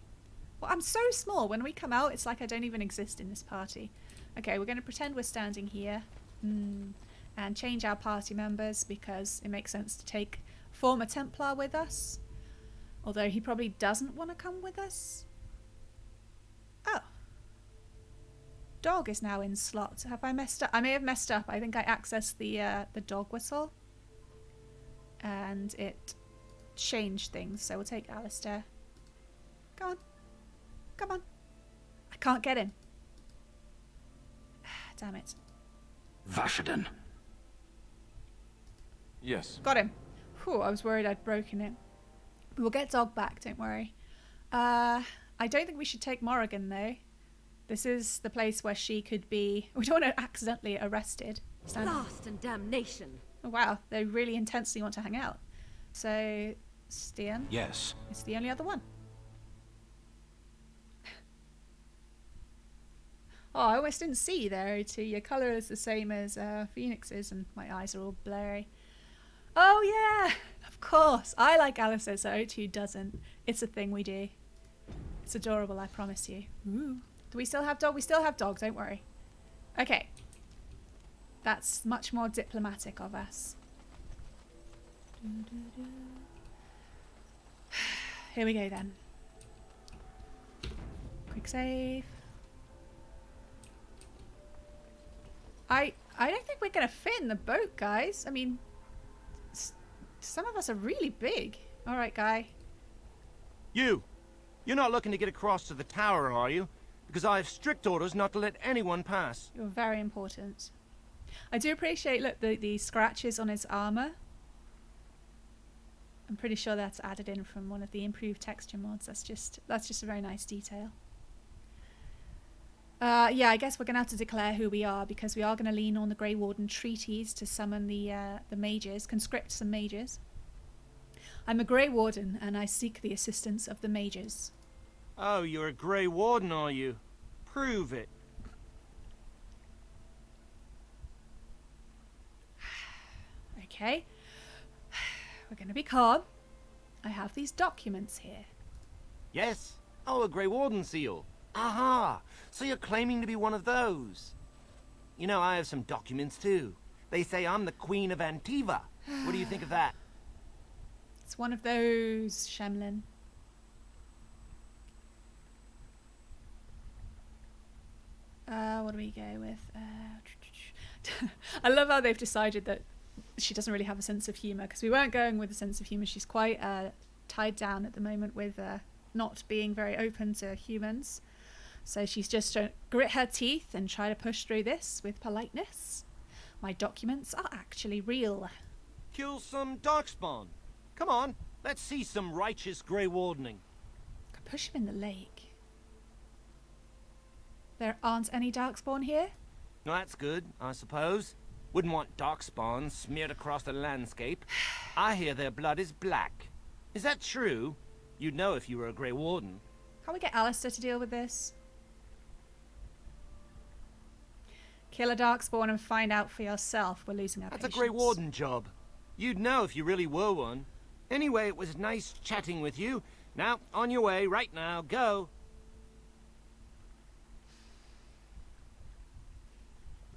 Well, I'm so small. When we come out, it's like I don't even exist in this party. Okay, we're going to pretend we're standing here. And change our party members because it makes sense to take former Templar with us. Although he probably doesn't want to come with us. Oh. Dog is now in slot. Have I messed up? I may have messed up. I think I accessed the dog whistle. And it changed things. So we'll take Alistair. Come on. Come on. I can't get him. Damn it. Vashaden. Yes. Got him. Whew, I was worried I'd broken it. We'll get Dog back, don't worry. I don't think we should take Morrigan, though. This is the place where she could be... We don't want to accidentally arrested. Blast and damnation. Oh, wow, they really intensely want to hang out. So, Stian? Yes. It's the only other one. Oh, I almost didn't see you there, O2. Your colour is the same as Phoenix's and my eyes are all blurry. Oh, yeah! Of course. I like Alistair, so O2 doesn't. It's a thing we do. It's adorable, I promise you. Ooh. Do we still have Dog? We still have Dog, don't worry. Okay. That's much more diplomatic of us. Here we go then. Quick save. I don't think we're going to fit in the boat, guys. I mean, some of us are really big. All right, guy. You're not looking to get across to the tower, are you? Because I have strict orders not to let anyone pass. You're very important. I do appreciate, look, the scratches on his armor. I'm pretty sure that's added in from one of the improved texture mods. That's just a very nice detail. Yeah, I guess we're going to have to declare who we are because we are going to lean on the Grey Warden treaties to summon the mages, conscript some mages. I'm a Grey Warden and I seek the assistance of the mages. Oh, you're a Grey Warden, are you? Prove it. Okay. We're going to be calm. I have these documents here. Yes? Oh, a Grey Warden seal. Aha! So you're claiming to be one of those. You know, I have some documents too. They say I'm the Queen of Antiva. What do you think of that? It's one of those, Shemlin. What do we go with? I love how they've decided that she doesn't really have a sense of humour, because we weren't going with a sense of humour. She's quite tied down at the moment with not being very open to humans. So she's just trying to grit her teeth and try to push through this with politeness. My documents are actually real. Kill some darkspawn. Come on, let's see some righteous Grey Wardening. Could push him in the lake. There aren't any darkspawn here? Well, that's good, I suppose. Wouldn't want darkspawn smeared across the landscape. I hear their blood is black. Is that true? You'd know if you were a Grey Warden. Can't we get Alistair to deal with this? Kill a darkspawn and find out for yourself. We're losing our That's patience. a Grey Warden job. You'd know if you really were one. Anyway, it was nice chatting with you. Now, on your way, right now, go.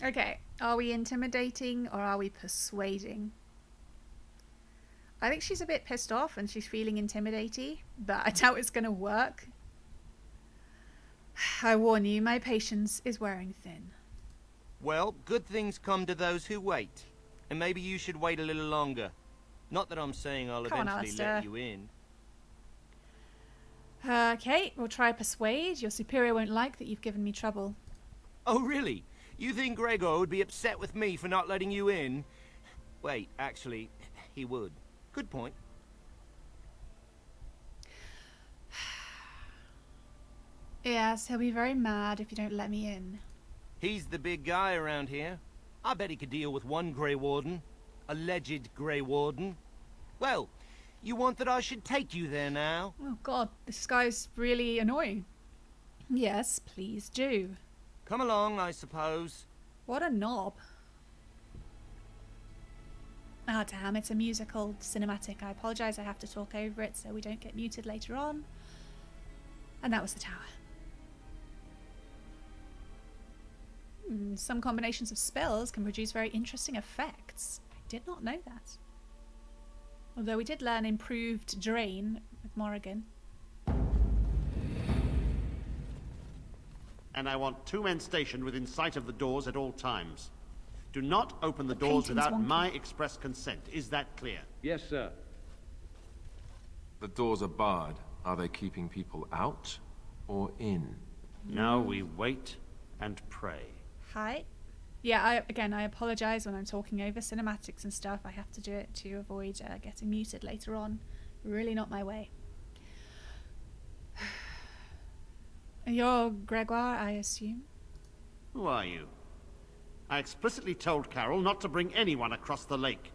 Okay, are we intimidating or are we persuading? I think she's a bit pissed off and she's feeling intimidating, but I doubt it's going to work. I warn you, my patience is wearing thin. Well, good things come to those who wait. And maybe you should wait a little longer. Not that I'm saying I'll Come on, eventually Alistair. let you in. Okay, we'll try persuade. Your superior won't like that you've given me trouble. Oh, really? You think Gregor would be upset with me for not letting you in? Wait, actually, he would. Good point. Yes, he'll be very mad if you don't let me in. He's the big guy around here. I bet he could deal with one Grey Warden. Alleged Grey Warden. Well, you want that I should take you there now? Oh god, this guy's really annoying. Yes, please do. Come along, I suppose. What a knob. Ah, damn, it's a musical cinematic. I apologise, I have to talk over it so we don't get muted later on. And that was the tower. Some combinations of spells can produce very interesting effects. I did not know that. Although we did learn improved drain with Morrigan. And I want 2 men stationed within sight of the doors at all times. Do not open the doors without my express consent. Is that clear? Yes, sir. The doors are barred. Are they keeping people out or in? Now we wait and pray. Hi. Yeah, I apologise when I'm talking over cinematics and stuff. I have to do it to avoid getting muted later on. Really not my way. You're Gregoire, I assume? Who are you? I explicitly told Carol not to bring anyone across the lake.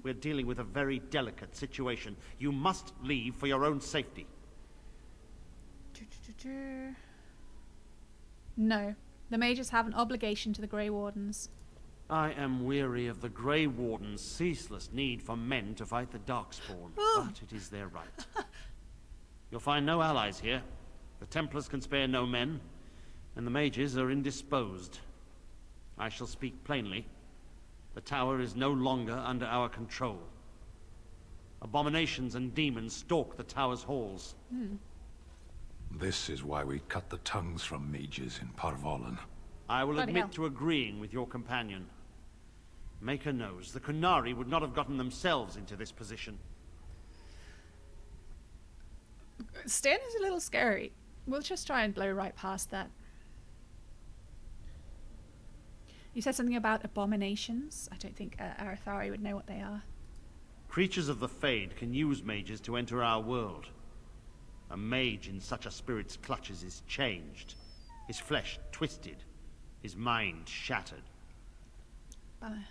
We're dealing with a very delicate situation. You must leave for your own safety. No. The mages have an obligation to the Grey Wardens. I am weary of the Grey Warden's ceaseless need for men to fight the Darkspawn, but it is their right. You'll find no allies here. The Templars can spare no men, and the mages are indisposed. I shall speak plainly. The tower is no longer under our control. Abominations and demons stalk the tower's halls. This is why we cut the tongues from mages in Parvolan. I will admit to agreeing with your companion. Maker knows the Kunari would not have gotten themselves into this position. Stan is a little scary. We'll just try and blow right past that. You said something about abominations. I don't think Arathari would know what they are. Creatures of the Fade can use mages to enter our world. A mage in such a spirit's clutches is changed, his flesh twisted, his mind shattered. Bummer.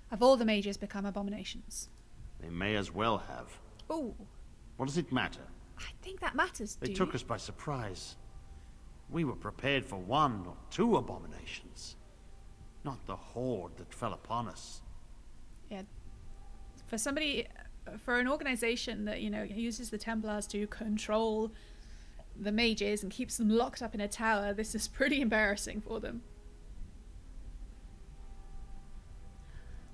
Have all the mages become abominations? They may as well have. Ooh. What does it matter? I think that matters, They took us by surprise. We were prepared for 1 or 2 abominations, not the horde that fell upon us. Yeah. For an organization that, uses the Templars to control the mages and keeps them locked up in a tower, this is pretty embarrassing for them.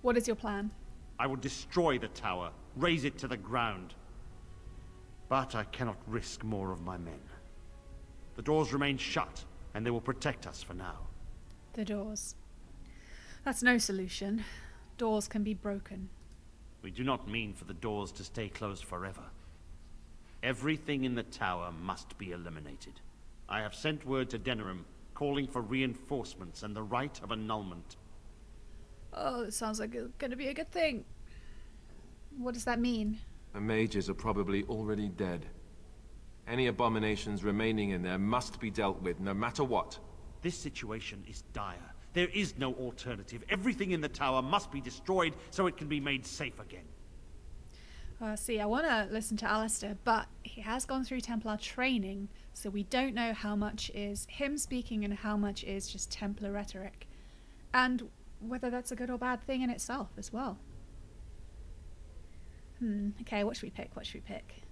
What is your plan? I will destroy the tower, raze it to the ground. But I cannot risk more of my men. The doors remain shut, and they will protect us for now. The doors. That's no solution. Doors can be broken. We do not mean for the doors to stay closed forever. Everything in the tower must be eliminated. I have sent word to Denerim, calling for reinforcements and the right of annulment. Oh, it sounds like it's going to be a good thing. What does that mean? The mages are probably already dead. Any abominations remaining in there must be dealt with, no matter what. This situation is dire. There is no alternative. Everything in the tower must be destroyed so it can be made safe again. See, I want to listen to Alistair, but he has gone through Templar training, so we don't know how much is him speaking and how much is just Templar rhetoric. And whether that's a good or bad thing in itself as well. Okay, what should we pick? What should we pick?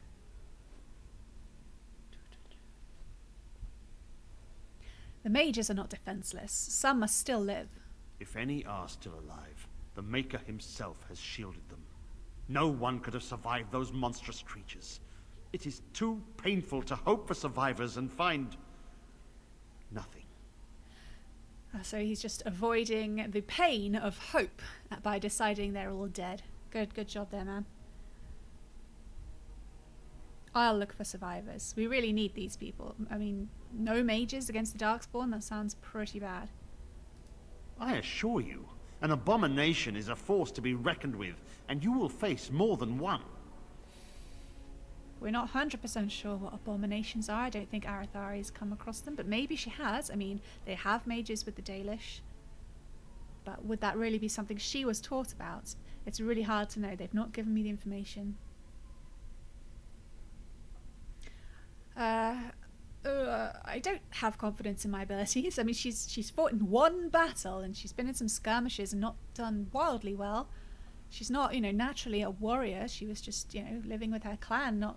The mages are not defenseless. Some must still live. If any are still alive, the Maker himself has shielded them. No one could have survived those monstrous creatures. It is too painful to hope for survivors and find nothing. So he's just avoiding the pain of hope by deciding they're all dead. Good job there, man. I'll look for survivors. We really need these people. I mean, no mages against the Darkspawn? That sounds pretty bad. I assure you, an abomination is a force to be reckoned with, and you will face more than one. We're not 100% sure what abominations are. I don't think Arathari's come across them, but maybe she has. I mean, they have mages with the Dalish. But would that really be something she was taught about? It's really hard to know. They've not given me the information. I don't have confidence in my abilities. I mean, she's fought in one battle and she's been in some skirmishes and not done wildly well. She's not, you know, naturally a warrior. She was just, you know, living with her clan not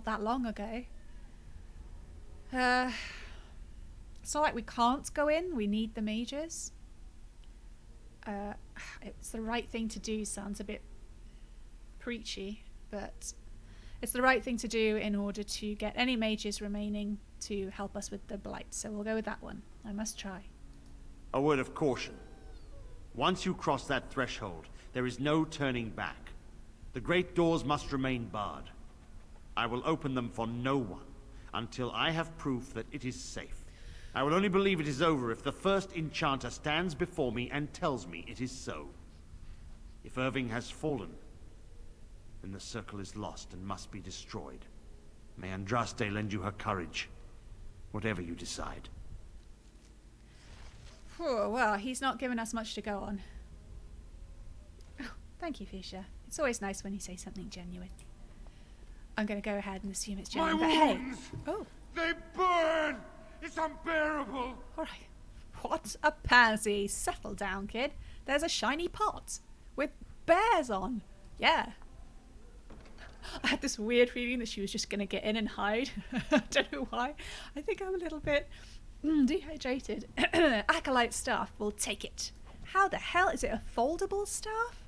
that long ago. It's not like we can't go in. We need the mages. It's the right thing to do. Sounds a bit preachy, but it's the right thing to do in order to get any mages remaining to help us with the blight. So we'll go with that one. I must try. A word of caution. Once you cross that threshold, there is no turning back. The great doors must remain barred. I will open them for no one until I have proof that it is safe. I will only believe it is over if the first enchanter stands before me and tells me it is so. If Irving has fallen, then the circle is lost and must be destroyed. May Andraste lend you her courage, whatever you decide. Oh, well, he's not given us much to go on. Oh, thank you, Fisher. It's always nice when you say something genuine. I'm going to go ahead and assume it's genuine. My but wounds! Hey, oh, They burn! It's unbearable! All right. What a pansy. Settle down, kid. There's a shiny pot with bears on. Yeah. I had this weird feeling that she was just going to get in and hide. I don't know why. I think I'm a little bit dehydrated. Acolyte staff, we'll take it. How the hell? Is it a foldable staff?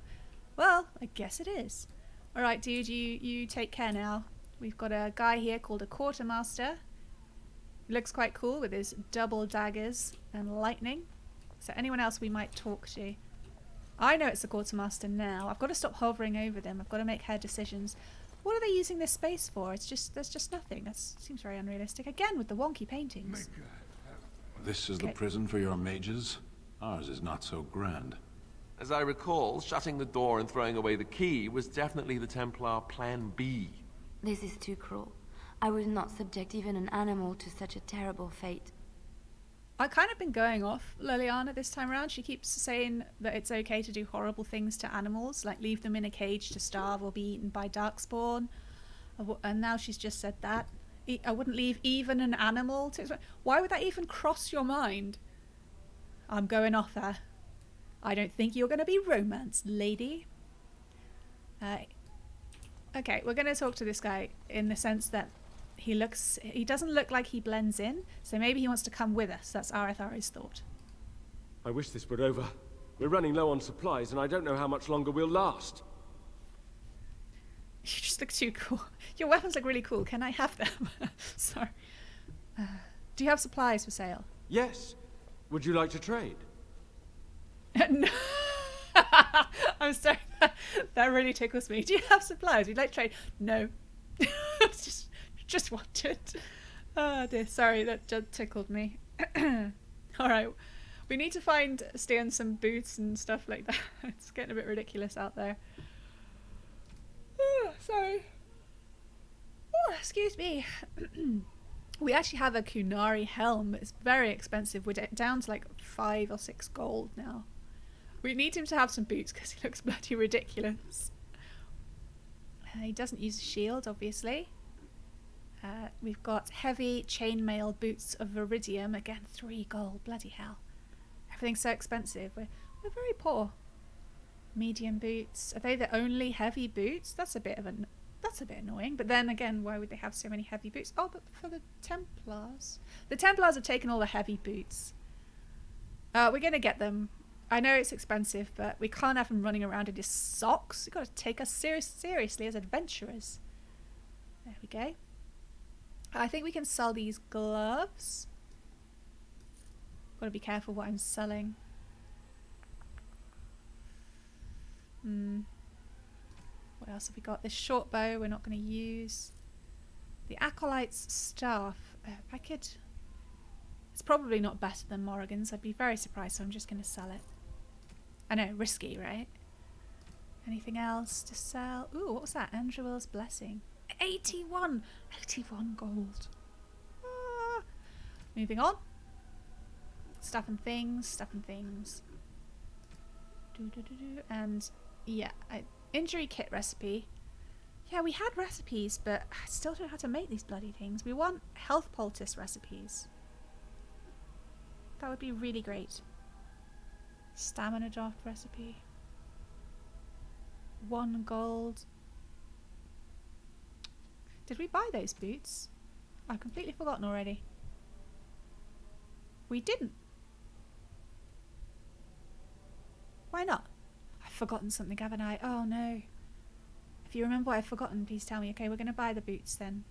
Well, I guess it is. All right, dude, you take care now. We've got a guy here called a quartermaster. He looks quite cool with his double daggers and lightning. So anyone else we might talk to? I know it's the quartermaster now. I've got to stop hovering over them. I've got to make her decisions. What are they using this space for? There's just nothing. That seems very unrealistic. Again, with the wonky paintings. This is the prison for your mages? Ours is not so grand. As I recall, shutting the door and throwing away the key was definitely the Templar Plan B. This is too cruel. I would not subject even an animal to such a terrible fate. I've kind of been going off Liliana this time around. She keeps saying that it's okay to do horrible things to animals, like leave them in a cage to starve or be eaten by darkspawn. And now she's just said that. I wouldn't leave even an animal to... Why would that even cross your mind? I'm going off her. I don't think you're going to be romanced, lady. Okay, we're going to talk to this guy in the sense that he doesn't look like he blends in, so maybe he wants to come with us. That's Arathari's thought. I wish this were over. We're running low on supplies, and I don't know how much longer we'll last. You just look too cool. Your weapons look really cool. Can I have them? Sorry. Do you have supplies for sale? Yes. Would you like to trade? No. I'm sorry. That really tickles me. Do you have supplies? Would you like to trade? No. just wanted. Oh dear. Sorry, that just tickled me. All right. We need to find Stan some boots and stuff like that. It's getting a bit ridiculous out there. Oh, sorry. Oh, excuse me. We actually have a Kunari helm. It's very expensive. We're down to like 5 or 6 gold now. We need him to have some boots because he looks bloody ridiculous. He doesn't use a shield, obviously. We've got heavy chainmail boots of Viridium. Again, 3 gold. Bloody hell. Everything's so expensive. We're very poor. Medium boots. Are they the only heavy boots? That's a bit annoying. But then again, why would they have so many heavy boots? Oh, but for the Templars. The Templars have taken all the heavy boots. We're going to get them. I know it's expensive, but we can't have them running around in his socks. We've got to take us seriously as adventurers. There we go. I think we can sell these gloves. Got to be careful what I'm selling. What else have we got? This short bow we're not going to use. The Acolyte's staff. If I could... It's probably not better than Morrigan's. I'd be very surprised, so I'm just going to sell it. I know, risky, right? Anything else to sell? Ooh, what was that? Andrew's Blessing. 81 gold. Ah. Moving on. Stuff and things. And yeah, injury kit recipe. Yeah, we had recipes, but I still don't know how to make these bloody things. We want health poultice recipes. That would be really great. Stamina draft recipe. 1 gold. Did we buy those boots? I've completely forgotten already. We didn't. Why not? I've forgotten something, haven't I? Oh no. If you remember what I've forgotten, please tell me. Okay, we're going to buy the boots then.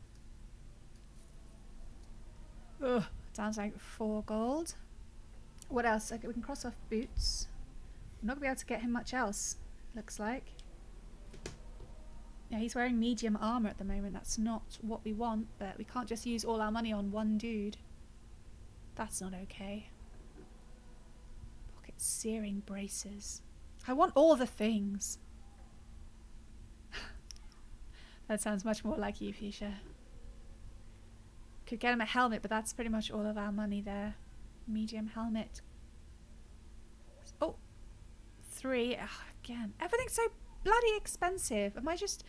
Ugh, sounds like 4 gold. What else? Okay, we can cross off boots. I'm not going to be able to get him much else, looks like. Yeah, he's wearing medium armor at the moment. That's not what we want, but we can't just use all our money on one dude. That's not okay. Pocket searing braces. I want all the things. That sounds much more like you, Fuchsia. Could get him a helmet, but that's pretty much all of our money there. Medium helmet. Oh, 3. Ugh, again, everything's so bloody expensive. Am I just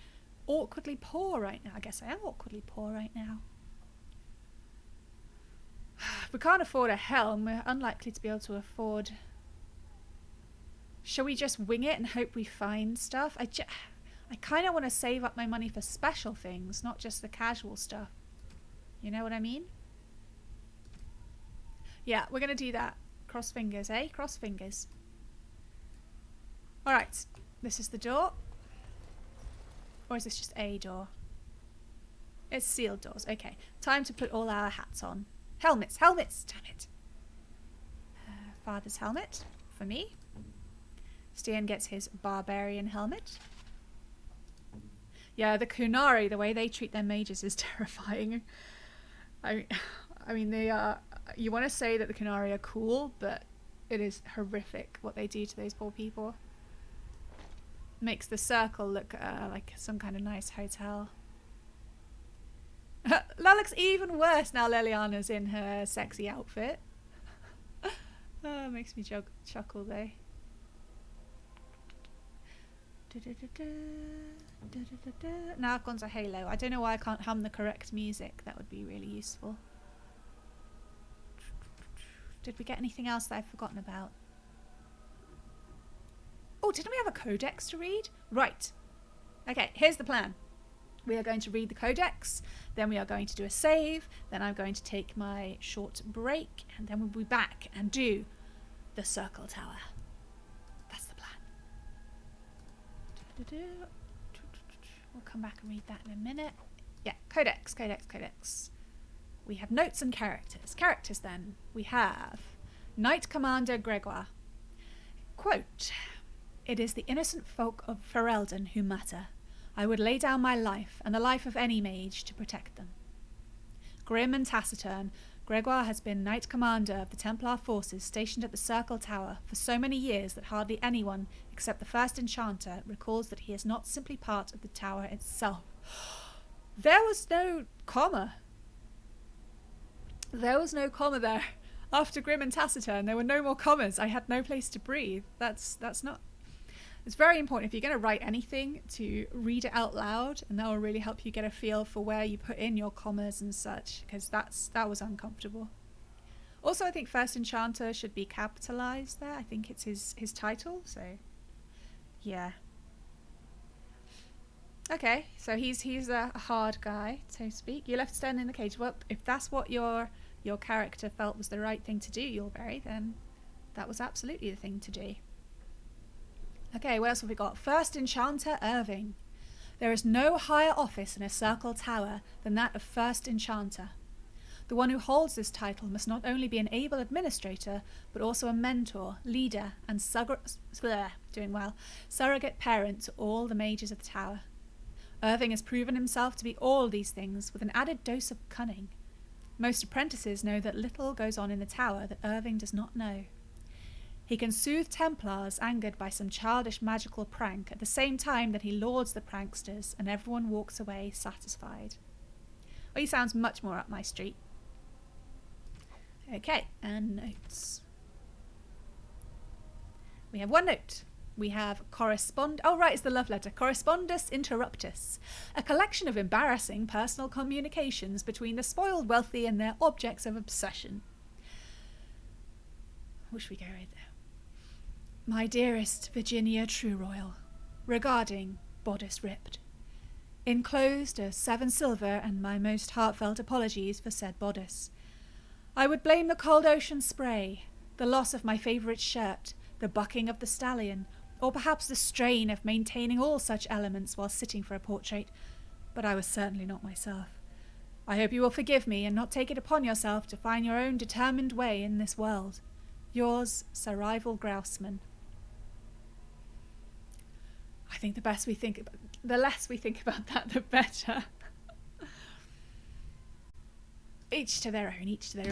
awkwardly poor right now? I guess I am awkwardly poor right now. If we can't afford a helm, we're unlikely to be able to afford... Shall we just wing it and hope we find stuff? I kind of want to save up my money for special things, not just the casual stuff. You know what I mean? Yeah, we're going to do that. Cross fingers, eh? Cross fingers. Alright, this is the door. Or is this just a door? It's sealed doors. Okay, time to put all our hats on. Helmets, damn it. Father's helmet for me. Stian gets his barbarian helmet. Yeah, the Kunari, the way they treat their mages is terrifying. I mean, they are... You want to say that the Kunari are cool, but it is horrific what they do to those poor people. Makes the circle look like some kind of nice hotel. That looks even worse now Liliana's in her sexy outfit. Oh, it makes me chuckle though. Now I've gone to Halo. I don't know why I can't hum the correct music. That would be really useful. Did we get anything else that I've forgotten about? Oh, didn't we have a codex to read? Right. Okay, here's the plan. We are going to read the codex, then we are going to do a save, then I'm going to take my short break, and then we'll be back and do the circle tower. That's the plan. We'll come back and read that in a minute. Yeah, Codex. We have notes and characters. Characters then. We have Knight Commander Gregoire. Quote, "It is the innocent folk of Ferelden who matter. I would lay down my life and the life of any mage to protect them." Grim and taciturn, Gregoire has been Knight Commander of the Templar forces stationed at the Circle Tower for so many years that hardly anyone, except the first enchanter, recalls that he is not simply part of the tower itself. There was no comma. There was no comma there. After Grim and taciturn, there were no more commas. I had no place to breathe. That's not... It's very important if you're going to write anything to read it out loud, and that will really help you get a feel for where you put in your commas and such, because that was uncomfortable. Also, I think First Enchanter should be capitalized there. I think it's his title, so yeah. Okay, so he's a hard guy, so to speak. You're left standing in the cage. Well, if that's what your character felt was the right thing to do, Yulberry, then that was absolutely the thing to do. Okay, what else have we got? First Enchanter Irving. There is no higher office in a Circle Tower than that of First Enchanter. The one who holds this title must not only be an able administrator, but also a mentor, leader, and surrogate parent to all the mages of the tower. Irving has proven himself to be all these things, with an added dose of cunning. Most apprentices know that little goes on in the tower that Irving does not know. He can soothe Templars angered by some childish magical prank at the same time that he lauds the pranksters and everyone walks away satisfied. Well, he sounds much more up my street. Okay, and notes. We have one note. We have it's the love letter. Correspondus Interruptus, a collection of embarrassing personal communications between the spoiled wealthy and their objects of obsession. What should we go right there? My dearest Virginia Trueroyal, regarding Bodice Ripped. Enclosed are 7 silver and my most heartfelt apologies for said bodice. I would blame the cold ocean spray, the loss of my favourite shirt, the bucking of the stallion, or perhaps the strain of maintaining all such elements while sitting for a portrait, but I was certainly not myself. I hope you will forgive me and not take it upon yourself to find your own determined way in this world. Yours, Sir Rival Grouseman. I think the less we think about that, the better. Each to their own, each to their own.